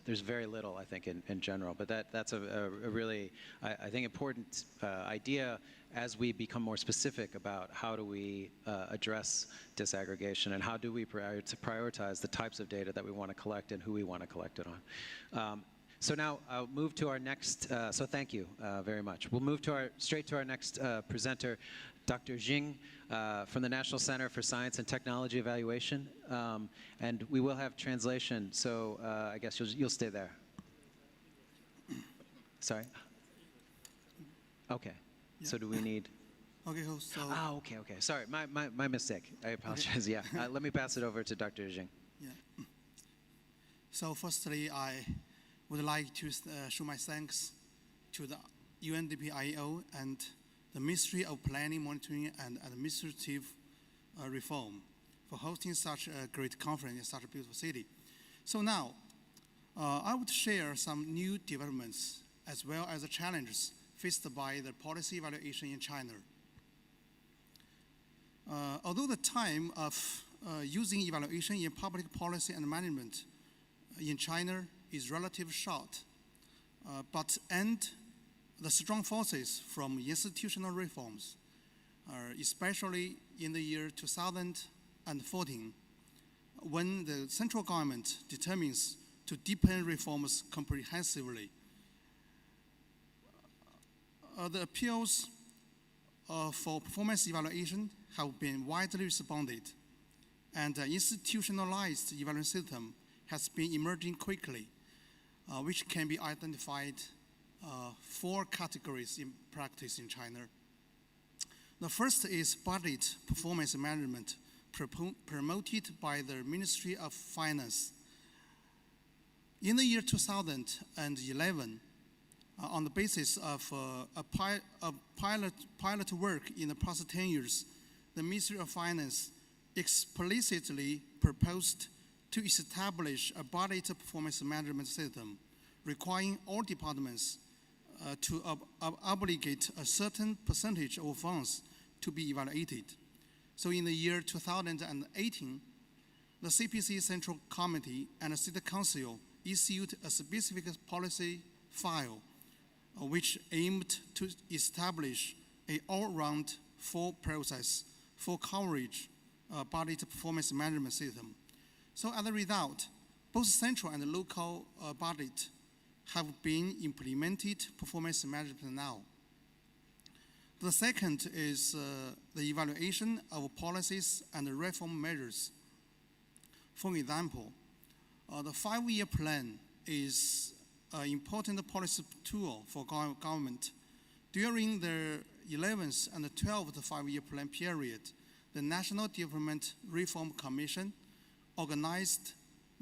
there's very little, I think, in general. But that's a really, I think, important idea as we become more specific about how do we address disaggregation and how do we prioritize the types of data that we want to collect and who we want to collect it on. So now I'll move to our next, so thank you very much. We'll move straight to our next presenter, Dr. Xing from the National Center for Science and Technology Evaluation. And we will have translation, so I guess you'll stay there. Sorry? Okay. Yeah. So do we need? Okay, so. Okay. Sorry, my mistake. I apologize. Okay. Yeah, let me pass it over to Dr. Xing. Yeah. So firstly, I would like to show my thanks to the UNDP IEO and the Ministry of Planning, Monitoring, and Administrative Reform for hosting such a great conference in such a beautiful city. So now, I would share some new developments as well as the challenges faced by the policy evaluation in China. Although the time of using evaluation in public policy and management in China is relatively short, but the strong forces from institutional reforms, especially in the year 2014, when the central government determines to deepen reforms comprehensively. The appeals for performance evaluation have been widely responded, and the institutionalized evaluation system has been emerging quickly, which can be identified 4 categories in practice in China. The first is budget performance management, promoted by the Ministry of Finance. In the year 2011, on the basis of pilot work in the past 10 years, the Ministry of Finance explicitly proposed to establish a budget performance management system requiring all departments to obligate a certain percentage of funds to be evaluated. So in the year 2018, the CPC Central Committee and the State Council issued a specific policy file which aimed to establish an all-round full process for coverage budget performance management system. So as a result, both central and local budget have been implemented performance management now. The second is the evaluation of policies and reform measures. For example, the 5-year plan is an important policy tool for government. During the 11th and the 12th 5-year plan period, the National Development Reform Commission organized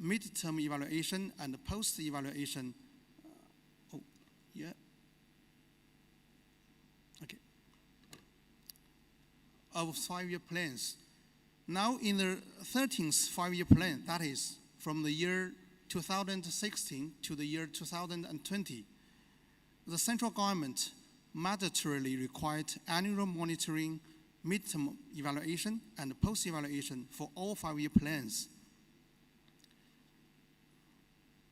midterm evaluation and post-evaluation. Of 5-year plans. Now in the 13th 5-year plan, that is from the year 2016 to the year 2020, the central government mandatorily required annual monitoring, midterm evaluation, and post-evaluation for all 5-year plans.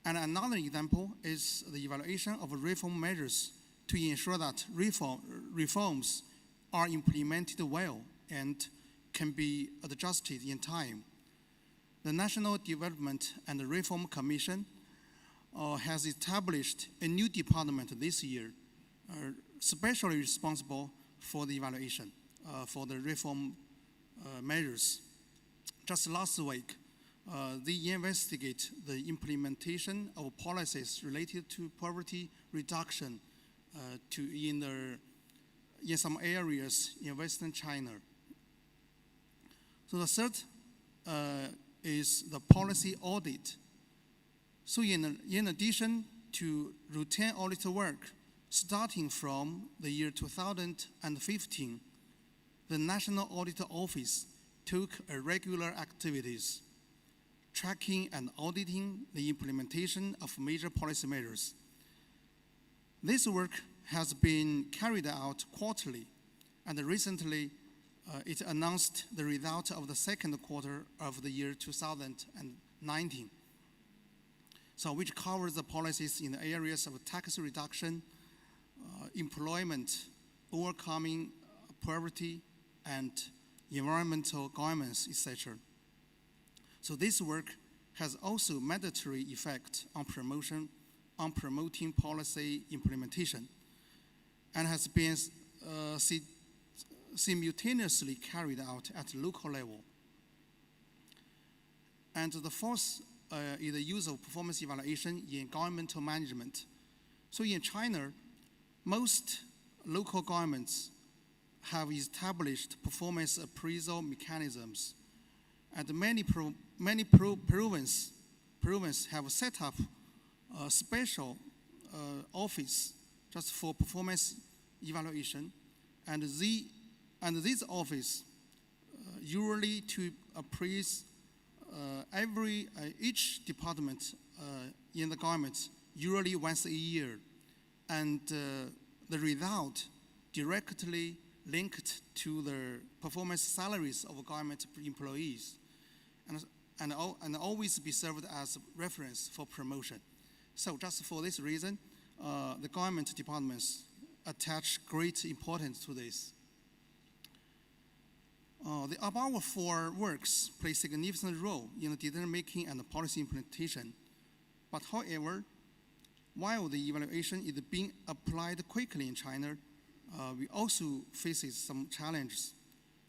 And another example is the evaluation of reform measures to ensure that reforms are implemented well and can be adjusted in time. The National Development and Reform Commission has established a new department this year, specially responsible for the evaluation for the reform measures. Just last week, they investigate the implementation of policies related to poverty reduction in some areas in Western China. So the third is the policy audit. So in addition to routine audit work, starting from the year 2015, the National Audit Office took regular activities, tracking and auditing the implementation of major policy measures. This work has been carried out quarterly, and recently it announced the result of the second quarter of the year 2019, so which covers the policies in the areas of tax reduction, employment, overcoming poverty, and environmental governance, etc. So this work has also mandatory effect on promoting policy implementation, and has been simultaneously carried out at local level. And the fourth is the use of performance evaluation in governmental management. So in China, most local governments have established performance appraisal mechanisms, and many provinces have set up a special office just for performance evaluation, and this office usually to appraise each department in the government usually once a year, and the result directly linked to the performance salaries of government employees, and always be served as reference for promotion. So just for this reason, the government departments attach great importance to this. The above four works play a significant role in the decision-making and the policy implementation. But however, while the evaluation is being applied quickly in China, we also face some challenges.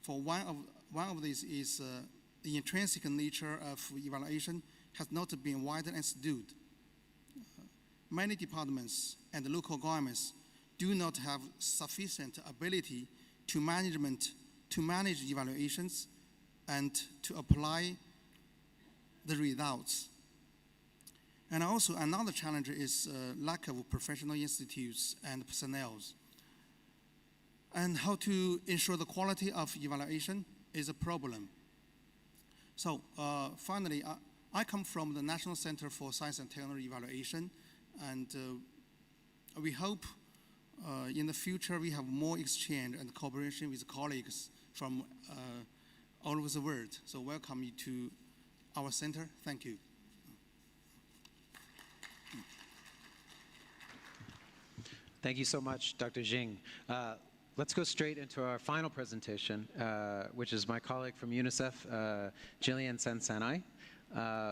For one of these is the intrinsic nature of evaluation has not been widely understood. Many departments and local governments do not have sufficient ability to manage evaluations and to apply the results. And also another challenge is lack of professional institutes and personnel. And how to ensure the quality of evaluation is a problem. So finally, I come from the National Center for Science and Technology Evaluation, and we hope in the future, we have more exchange and cooperation with colleagues from all over the world. So welcome you to our center. Thank you. Thank you so much, Dr. Xing. Let's go straight into our final presentation, which is my colleague from UNICEF, Gillian Sensanai,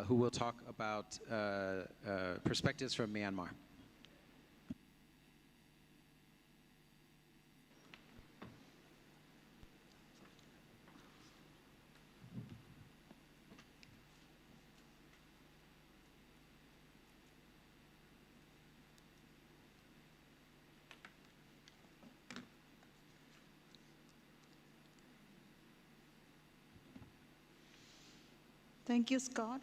who will talk about perspectives from Myanmar. Thank you, Scott.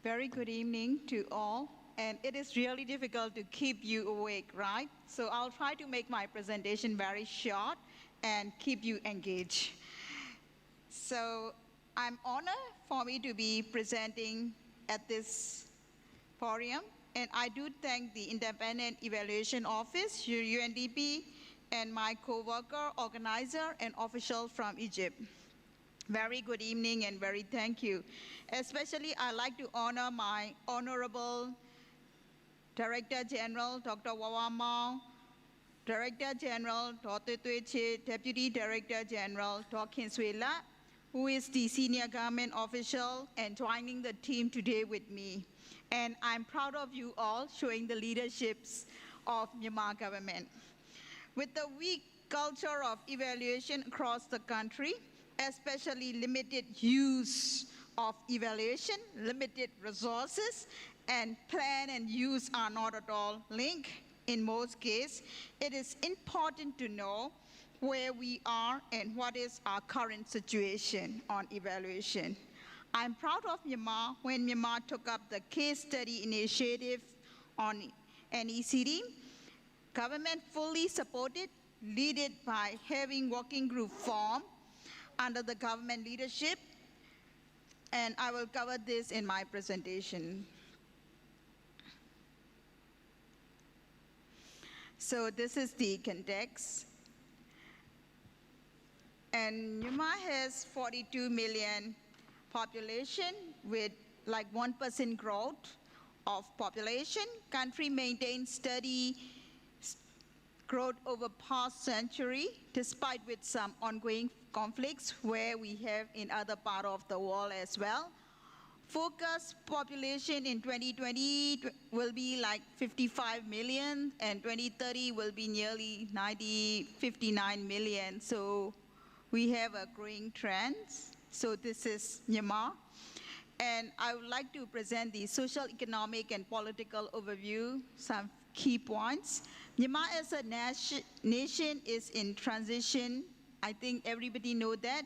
Very good evening to all. And it is really difficult to keep you awake, right? So I'll try to make my presentation very short and keep you engaged. So I'm honored for me to be presenting at this forum. And I do thank the Independent Evaluation Office, UNDP, and my co-worker, organizer, and official from Egypt. Very good evening and very thank you. Especially, I'd like to honor my honorable Director General, Dr. Wawamao, Director General, Dr. Tueche, Deputy Director General, Dr. Swela, who is the senior government official and joining the team today with me. And I'm proud of you all showing the leaderships of Myanmar government. With the weak culture of evaluation across the country, especially limited use of evaluation, limited resources, and plan and use are not at all linked. In most cases, it is important to know where we are and what is our current situation on evaluation. I'm proud of Myanmar when Myanmar took up the case study initiative on NECD. Government fully supported, led by having working group formed under the government leadership, and I will cover this in my presentation. So this is the context. And Myanmar has 42 million population with like 1% growth of population. Country maintains steady growth over past century, despite with some ongoing conflicts where we have in other part of the world as well. Focus population in 2020 will be like 55 million, and 2030 will be nearly 59 million. So we have a growing trend. So this is Myanmar. And I would like to present the social, economic, and political overview, some key points. Myanmar as a nation is in transition. I think everybody knows that,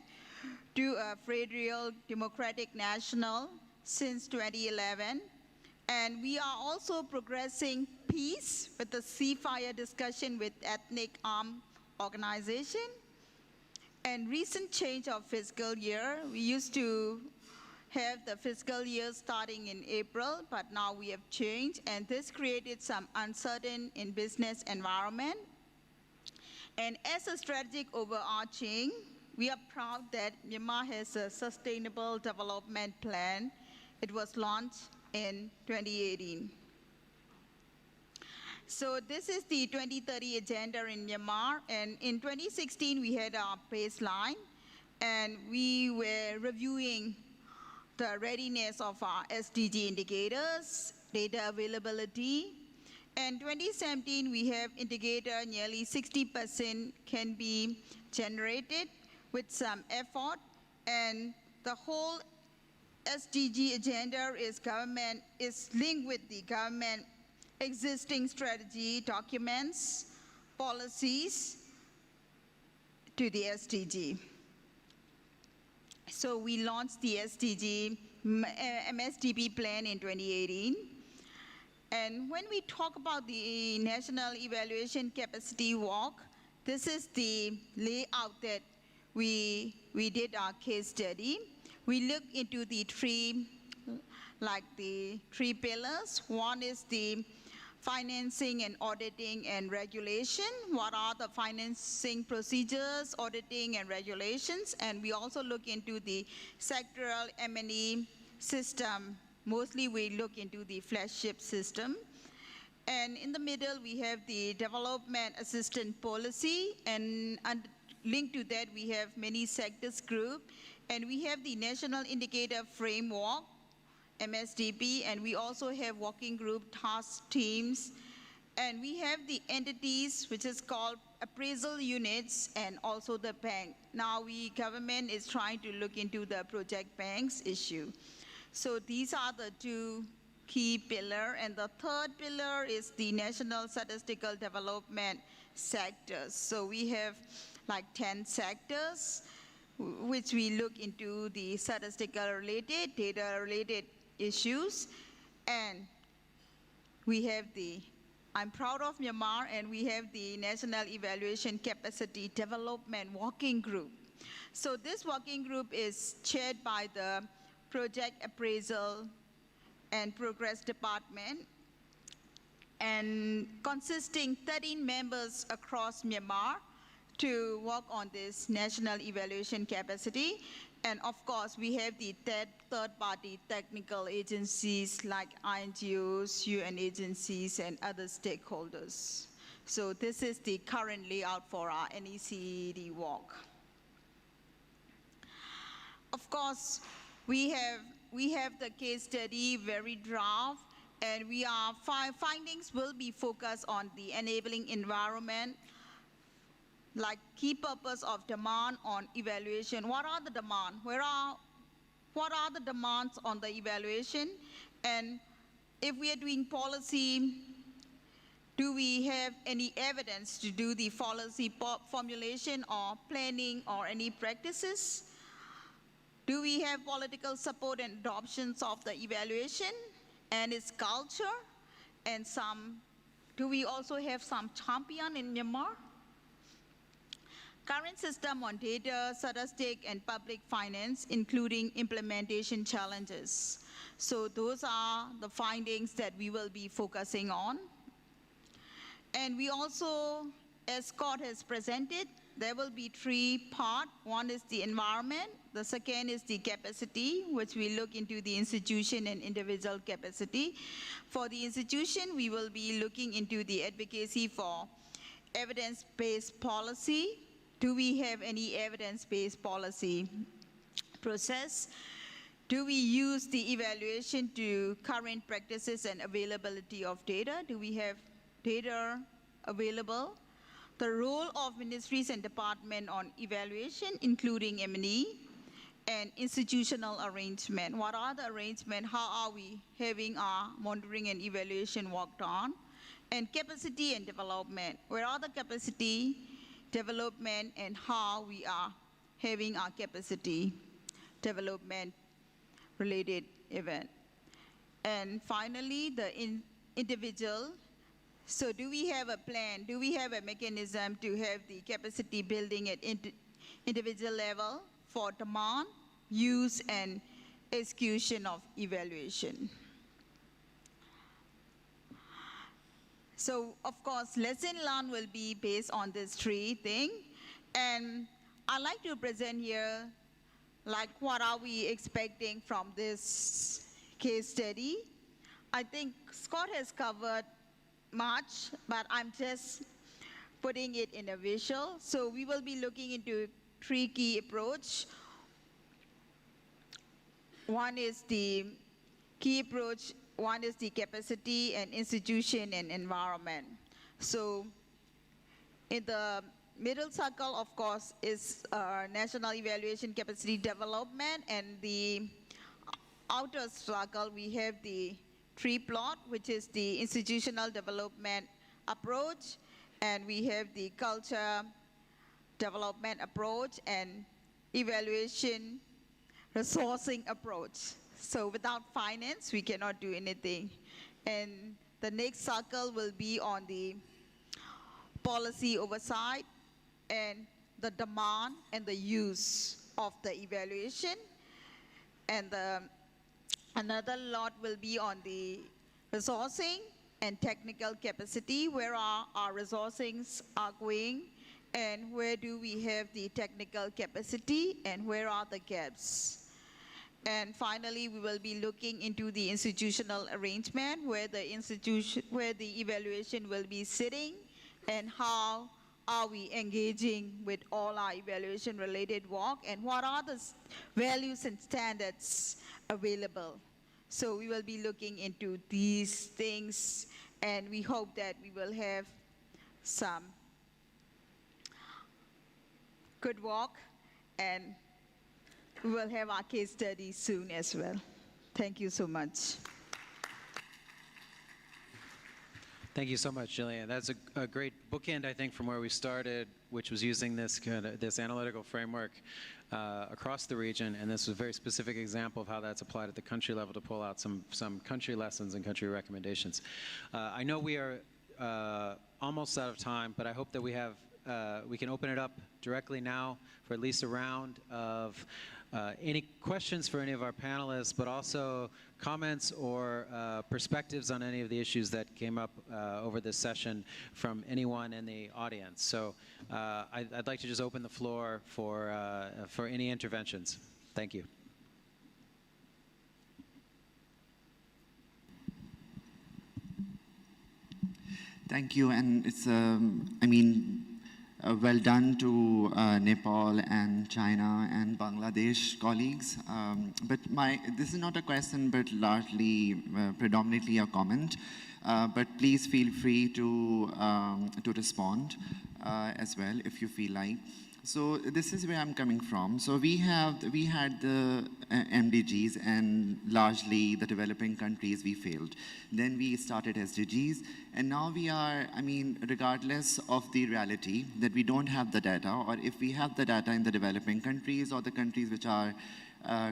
to a federal democratic national since 2011. And we are also progressing peace with the ceasefire discussion with ethnic armed organization. And recent change of fiscal year, we used to have the fiscal year starting in April, but now we have changed, and this created some uncertainty in business environment. And as a strategic overarching, we are proud that Myanmar has a sustainable development plan. It was launched in 2018. So this is the 2030 agenda in Myanmar, and in 2016 we had our baseline, and we were reviewing the readiness of our SDG indicators, data availability. And 2017, we have indicator nearly 60% can be generated with some effort. And the whole SDG agenda is linked with the government existing strategy documents, policies to the SDG. So we launched the SDG MSDP plan in 2018. And when we talk about the National Evaluation Capacity Walk, this is the layout that we did our case study. We looked into the three pillars. One is the financing and auditing and regulation. What are the financing procedures, auditing and regulations? And we also look into the sectoral M&E system. Mostly we look into the flagship system. And in the middle, we have the development assistance policy, and linked to that, we have many sectors group, and we have the National Indicator Framework, MSDP, and we also have working group task teams, and we have the entities which is called appraisal units and also the bank. Now government is trying to look into the project banks issue. So these are the two key pillar, and the third pillar is the national statistical development sectors. So we have like 10 sectors which we look into the statistical related, data related issues. And we have I'm proud of Myanmar, and we have the National Evaluation Capacity Development Working Group. So this working group is chaired by the Project Appraisal and Progress Department, and consisting 13 members across Myanmar to work on this national evaluation capacity. And of course, we have the third-party technical agencies like INGOs, UN agencies, and other stakeholders. So this is the current layout for our NECD work. Of course, we have the case study very draft, and findings will be focused on the enabling environment, like key purpose of demand on evaluation. What are the demands? What are the demands on the evaluation? And if we are doing policy, do we have any evidence to do the policy formulation or planning or any practices? Do we have political support and adoptions of the evaluation and its culture? And do we also have some champion in Myanmar? Current system on data, statistic, and public finance, including implementation challenges. So those are the findings that we will be focusing on. And we also, as Scott has presented, there will be 3 parts. One is the environment, the second is the capacity, which we look into the institution and individual capacity. For the institution, we will be looking into the advocacy for evidence-based policy. Do we have any evidence-based policy process? Do we use the evaluation to current practices and availability of data? Do we have data available? The role of ministries and departments on evaluation, including M&E, and institutional arrangement. What are the arrangements? How are we having our monitoring and evaluation work done? And capacity and development. Where are the capacity development and how we are having our capacity development related event? And finally, the individual. So do we have a plan? Do we have a mechanism to have the capacity building at individual level for demand, use, and execution of evaluation? So of course, lesson learned will be based on these 3 things. And I'd like to present here, like, what are we expecting from this case study? I think Scott has covered much, but I'm just putting it in a visual. So we will be looking into 3 key approach. One is the key approach, one is the capacity and institution and environment. So in the middle circle, of course, is national evaluation capacity development, and the outer circle, we have the 3 plot, which is the institutional development approach, and we have the culture development approach and evaluation resourcing approach. So without finance, we cannot do anything. And the next circle will be on the policy oversight and the demand and the use of the evaluation. And another lot will be on the resourcing and technical capacity, where are our resources are going, and where do we have the technical capacity, and where are the gaps. And finally, we will be looking into the institutional arrangement, where the evaluation will be sitting, and how are we engaging with all our evaluation related work, and what are the values and standards available. So we will be looking into these things, and we hope that we will have some good work, and we will have our case study soon as well. Thank you so much. Thank you so much, Gillian. That's a great bookend, I think, from where we started, which was using this this analytical framework across the region, and this was a very specific example of how that's applied at the country level to pull out some country lessons and country recommendations. I know we are almost out of time, but I hope that we can open it up directly now for at least a round of any questions for any of our panelists, but also comments or perspectives on any of the issues that came up over this session from anyone in the audience. So I'd like to just open the floor for any interventions. Thank you. Thank you, and it's, well done to Nepal and China and Bangladesh colleagues. But this is not a question, but largely, predominantly a comment. But please feel free to respond as well if you feel like. So this is where I'm coming from. So we had the MDGs, and largely the developing countries we failed. Then we started SDGs, and now we are, regardless of the reality that we don't have the data, or if we have the data in the developing countries or the countries which are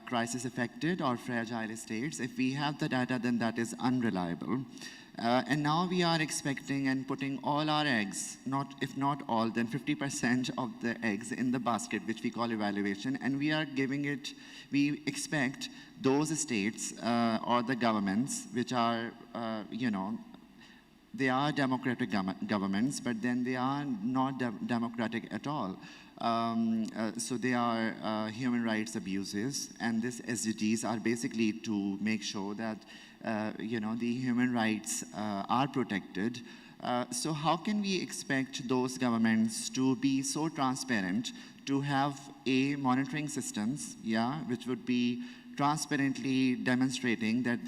crisis affected or fragile states, if we have the data, then that is unreliable. And now we are expecting and putting all our eggs, if not all, then 50% of the eggs in the basket, which we call evaluation, and we are giving it, we expect those states or the governments, which are, they are democratic governments, but then they are not democratic at all. So they are human rights abuses, and these SDGs are basically to make sure that the human rights are protected. So how can we expect those governments to be so transparent, to have monitoring systems, which would be transparently demonstrating that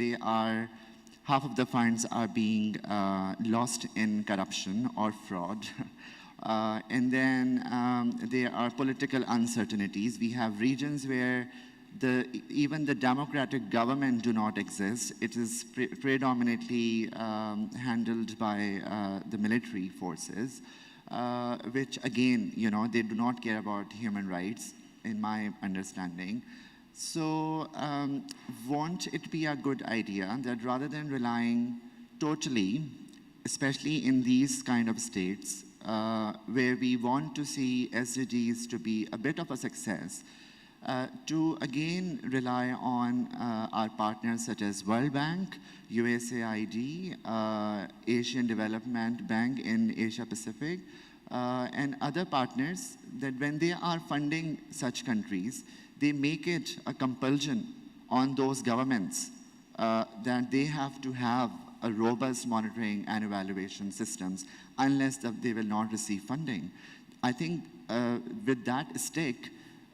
half of the funds are being lost in corruption or fraud. And then there are political uncertainties. We have regions where even the democratic government do not exist. It is predominantly handled by the military forces, which again, they do not care about human rights, in my understanding. So won't it be a good idea that rather than relying totally, especially in these kind of states, where we want to see SDGs to be a bit of a success, to again rely on our partners such as World Bank, USAID, Asian Development Bank in Asia Pacific, and other partners, that when they are funding such countries, they make it a compulsion on those governments that they have to have a robust monitoring and evaluation systems, unless they will not receive funding. I think with that stake,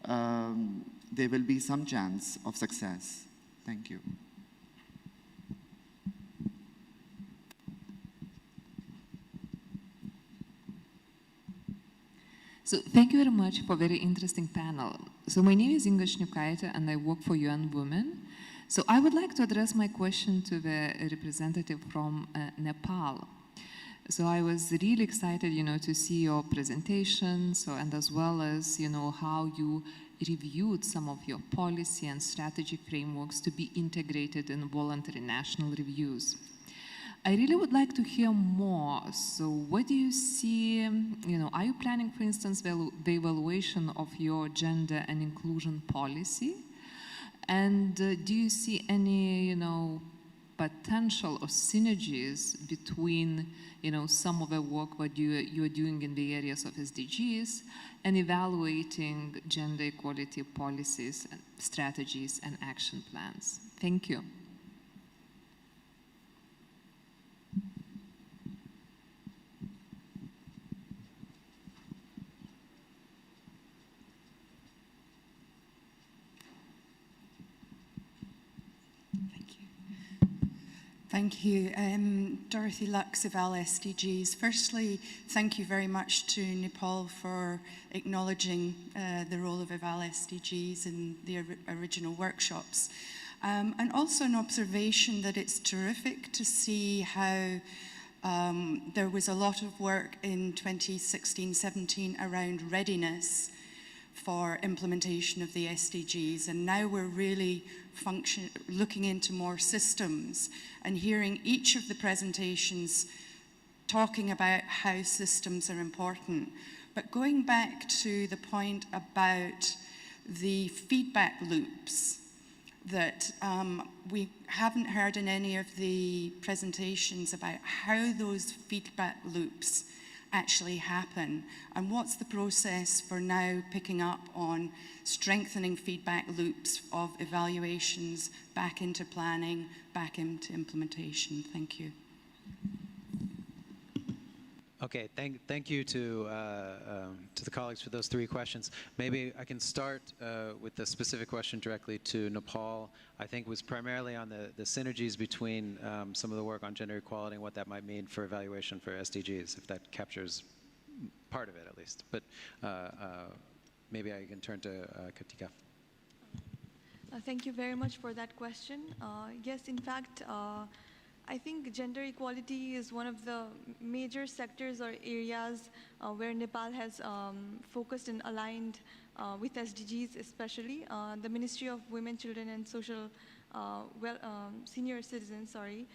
there will be some chance of success. Thank you. So thank you very much for a very interesting panel. So my name is Inga Shnyukaite, and I work for UN Women. So I would like to address my question to the representative from Nepal. So I was really excited, to see your presentation, and as well as, how you reviewed some of your policy and strategy frameworks to be integrated in voluntary national reviews. I really would like to hear more. So what do you see, are you planning, for instance, the evaluation of your gender and inclusion policy? And do you see any, potential or synergies between, some of the work that you're doing in the areas of SDGs and evaluating gender equality policies, and strategies, and action plans? Thank you. Thank you. Dorothy Lux of SDGs. Firstly, thank you very much to Nepal for acknowledging the role of SDGs in the original workshops. And also an observation that it's terrific to see how there was a lot of work in 2016-17 around readiness for implementation of the SDGs, and now we're really looking into more systems and hearing each of the presentations talking about how systems are important. But going back to the point about the feedback loops that we haven't heard in any of the presentations about how those feedback loops actually happen, and what's the process for now picking up on strengthening feedback loops of evaluations back into planning, back into implementation. Thank you. Okay, thank you to the colleagues for those three questions. Maybe I can start with the specific question directly to Nepal. I think was primarily on the synergies between some of the work on gender equality and what that might mean for evaluation for SDGs, if that captures part of it at least. But maybe I can turn to Kartika. Thank you very much for that question. Yes, in fact, I think gender equality is one of the major sectors or areas where Nepal has focused and aligned with SDGs especially. The Ministry of Women, Children and Social, Senior Citizens, sorry.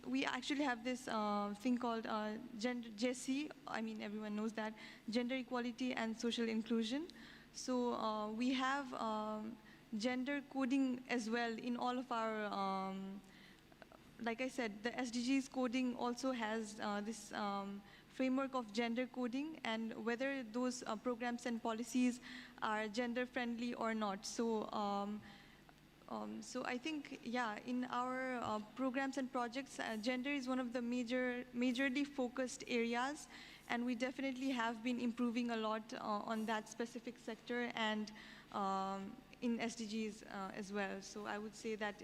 We actually have this thing called GESI, I mean everyone knows that, Gender Equality and Social Inclusion. So we have gender coding as well in all of our like I said, the SDGs coding also has this framework of gender coding and whether those programs and policies are gender friendly or not. So, so I think, yeah, in our programs and projects, gender is one of the majorly focused areas, and we definitely have been improving a lot on that specific sector and in SDGs as well. So I would say that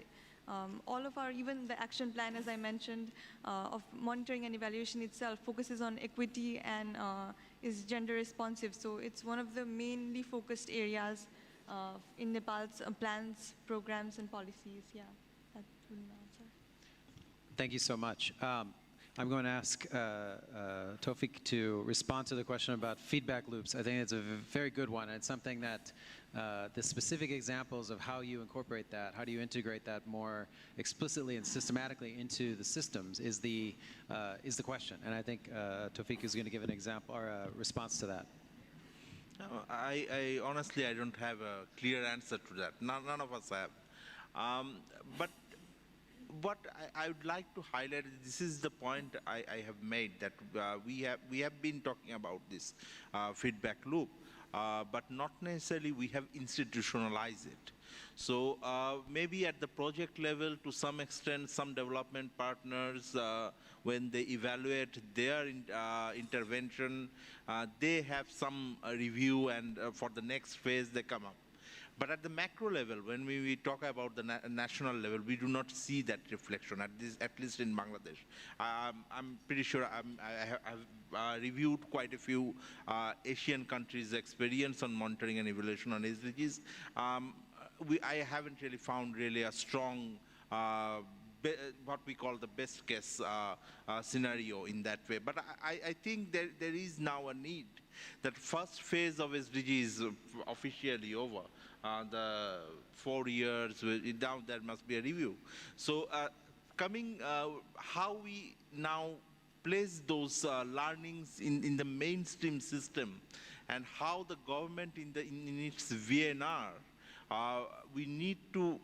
all of our, even the action plan, as I mentioned, of monitoring and evaluation itself focuses on equity and is gender responsive. So it's one of the mainly focused areas in Nepal's plans, programs, and policies. Yeah, that would be my answer. Thank you so much. I'm going to ask Towfiq to respond to the question about feedback loops. I think it's a very good one. And it's something that the specific examples of how you incorporate that, how do you integrate that more explicitly and systematically into the systems is the question. And I think Towfiq is going to give an example or a response to that. No, I honestly, I don't have a clear answer to that. None of us have. But what I would like to highlight, this is the point I have made, that we have been talking about this feedback loop, but not necessarily we have institutionalized it. So maybe at the project level, to some extent, some development partners, when they evaluate their intervention, they have some review, and for the next phase they come up. But at the macro level, when we talk about the national level, we do not see that reflection, at least in Bangladesh. I'm pretty sure I have reviewed quite a few Asian countries' experience on monitoring and evaluation on SDGs. I haven't really found a strong what we call the best case scenario in that way. But I think there is now a need that first phase of SDG is officially over. The 4 years, now there must be a review. So how we now place those learnings in the mainstream system, and how the government in its VNR we need to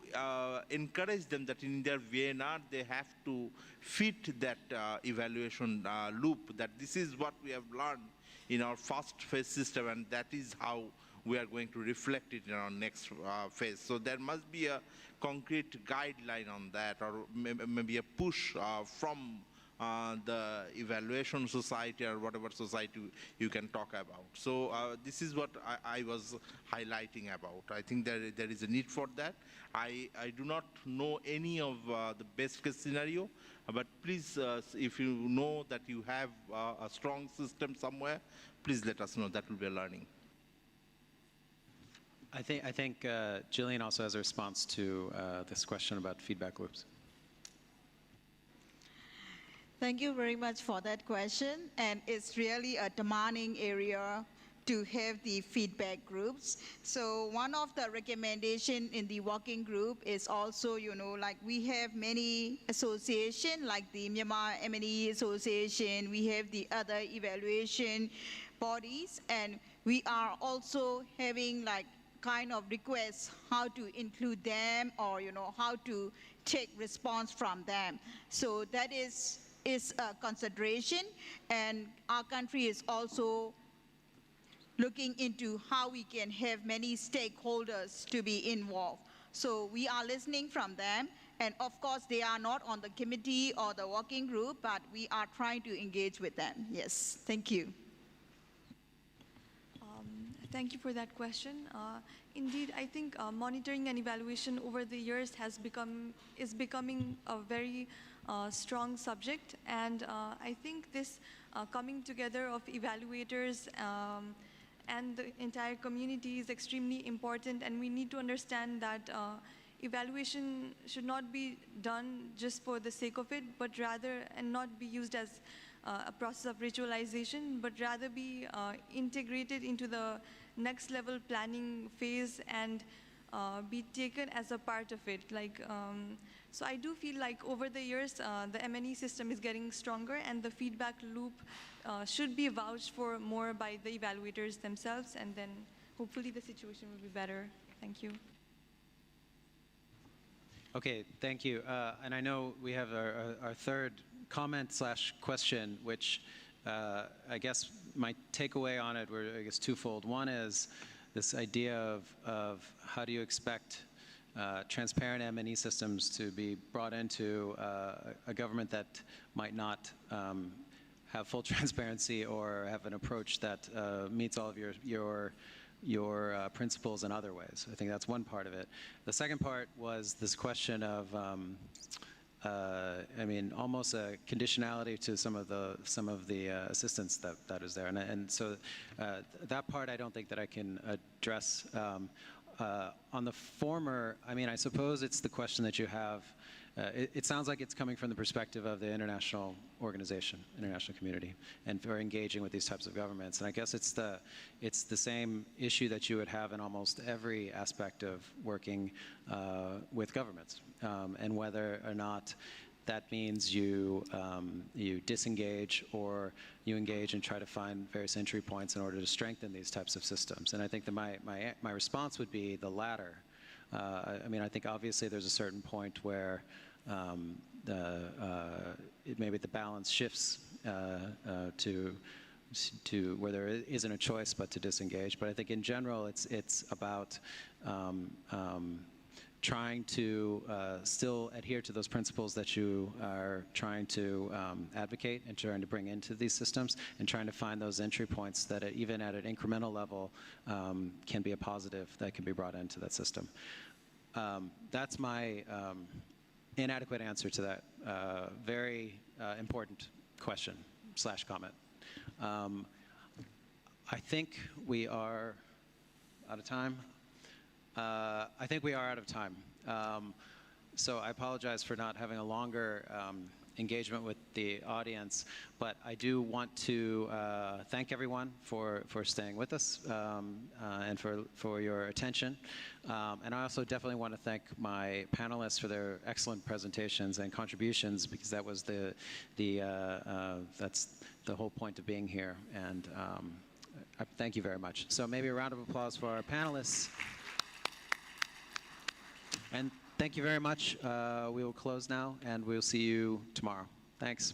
encourage them that in their VNR they have to fit that evaluation loop, that this is what we have learned in our first phase system, and that is how we are going to reflect it in our next phase. So there must be a concrete guideline on that, or maybe a push from the evaluation society or whatever society you can talk about. So this is what I was highlighting about. I think there is a need for that. I do not know any of the best case scenario, but please, if you know that you have a strong system somewhere, please let us know. That will be a learning. I think Gillian also has a response to this question about feedback loops. Thank you very much for that question. And it's really a demanding area to have the feedback groups. So one of the recommendations in the working group is also, like we have many associations like the Myanmar M&E Association, we have the other evaluation bodies, and we are also having like kind of requests how to include them, or how to take response from them. So that is a consideration, and our country is also looking into how we can have many stakeholders to be involved. So we are listening from them, and of course they are not on the committee or the working group, but we are trying to engage with them. Yes, thank you. Thank you for that question. Indeed, I think monitoring and evaluation over the years is becoming a very strong subject, and I think this coming together of evaluators and the entire community is extremely important, and we need to understand that evaluation should not be done just for the sake of it, but rather, and not be used as a process of ritualization, but rather be integrated into the next level planning phase and be taken as a part of it. So I do feel like over the years, the M&E system is getting stronger, and the feedback loop should be vouched for more by the evaluators themselves, and then hopefully the situation will be better. Thank you. Okay, thank you. And I know we have our third comment/question, which I guess my takeaway on it were, I guess, twofold. One is this idea of how do you expect transparent M&E systems to be brought into a government that might not have full transparency or have an approach that meets all of your principles in other ways. I think that's one part of it. The second part was this question of, I mean, almost a conditionality to some of the assistance that is there, and so that part I don't think that I can address. On the former, I mean, I suppose it's the question that you have. It sounds like it's coming from the perspective of the international organization, international community, and for engaging with these types of governments. And I guess it's the same issue that you would have in almost every aspect of working with governments, and whether or not that means you disengage or you engage and try to find various entry points in order to strengthen these types of systems. And I think that my response would be the latter. I mean, I think obviously there's a certain point where maybe the balance shifts to where there isn't a choice but to disengage. But I think in general, it's about trying to still adhere to those principles that you are trying to advocate and trying to bring into these systems, and trying to find those entry points that even at an incremental level can be a positive that can be brought into that system. That's my inadequate answer to that very important question/comment. I think we are out of time. I think we are out of time. So I apologize for not having a longer engagement with the audience, but I do want to thank everyone for staying with us and for your attention. And I also definitely want to thank my panelists for their excellent presentations and contributions, because that was that's the whole point of being here. And thank you very much. So maybe a round of applause for our panelists. Thank you very much. We will close now, and we'll see you tomorrow. Thanks.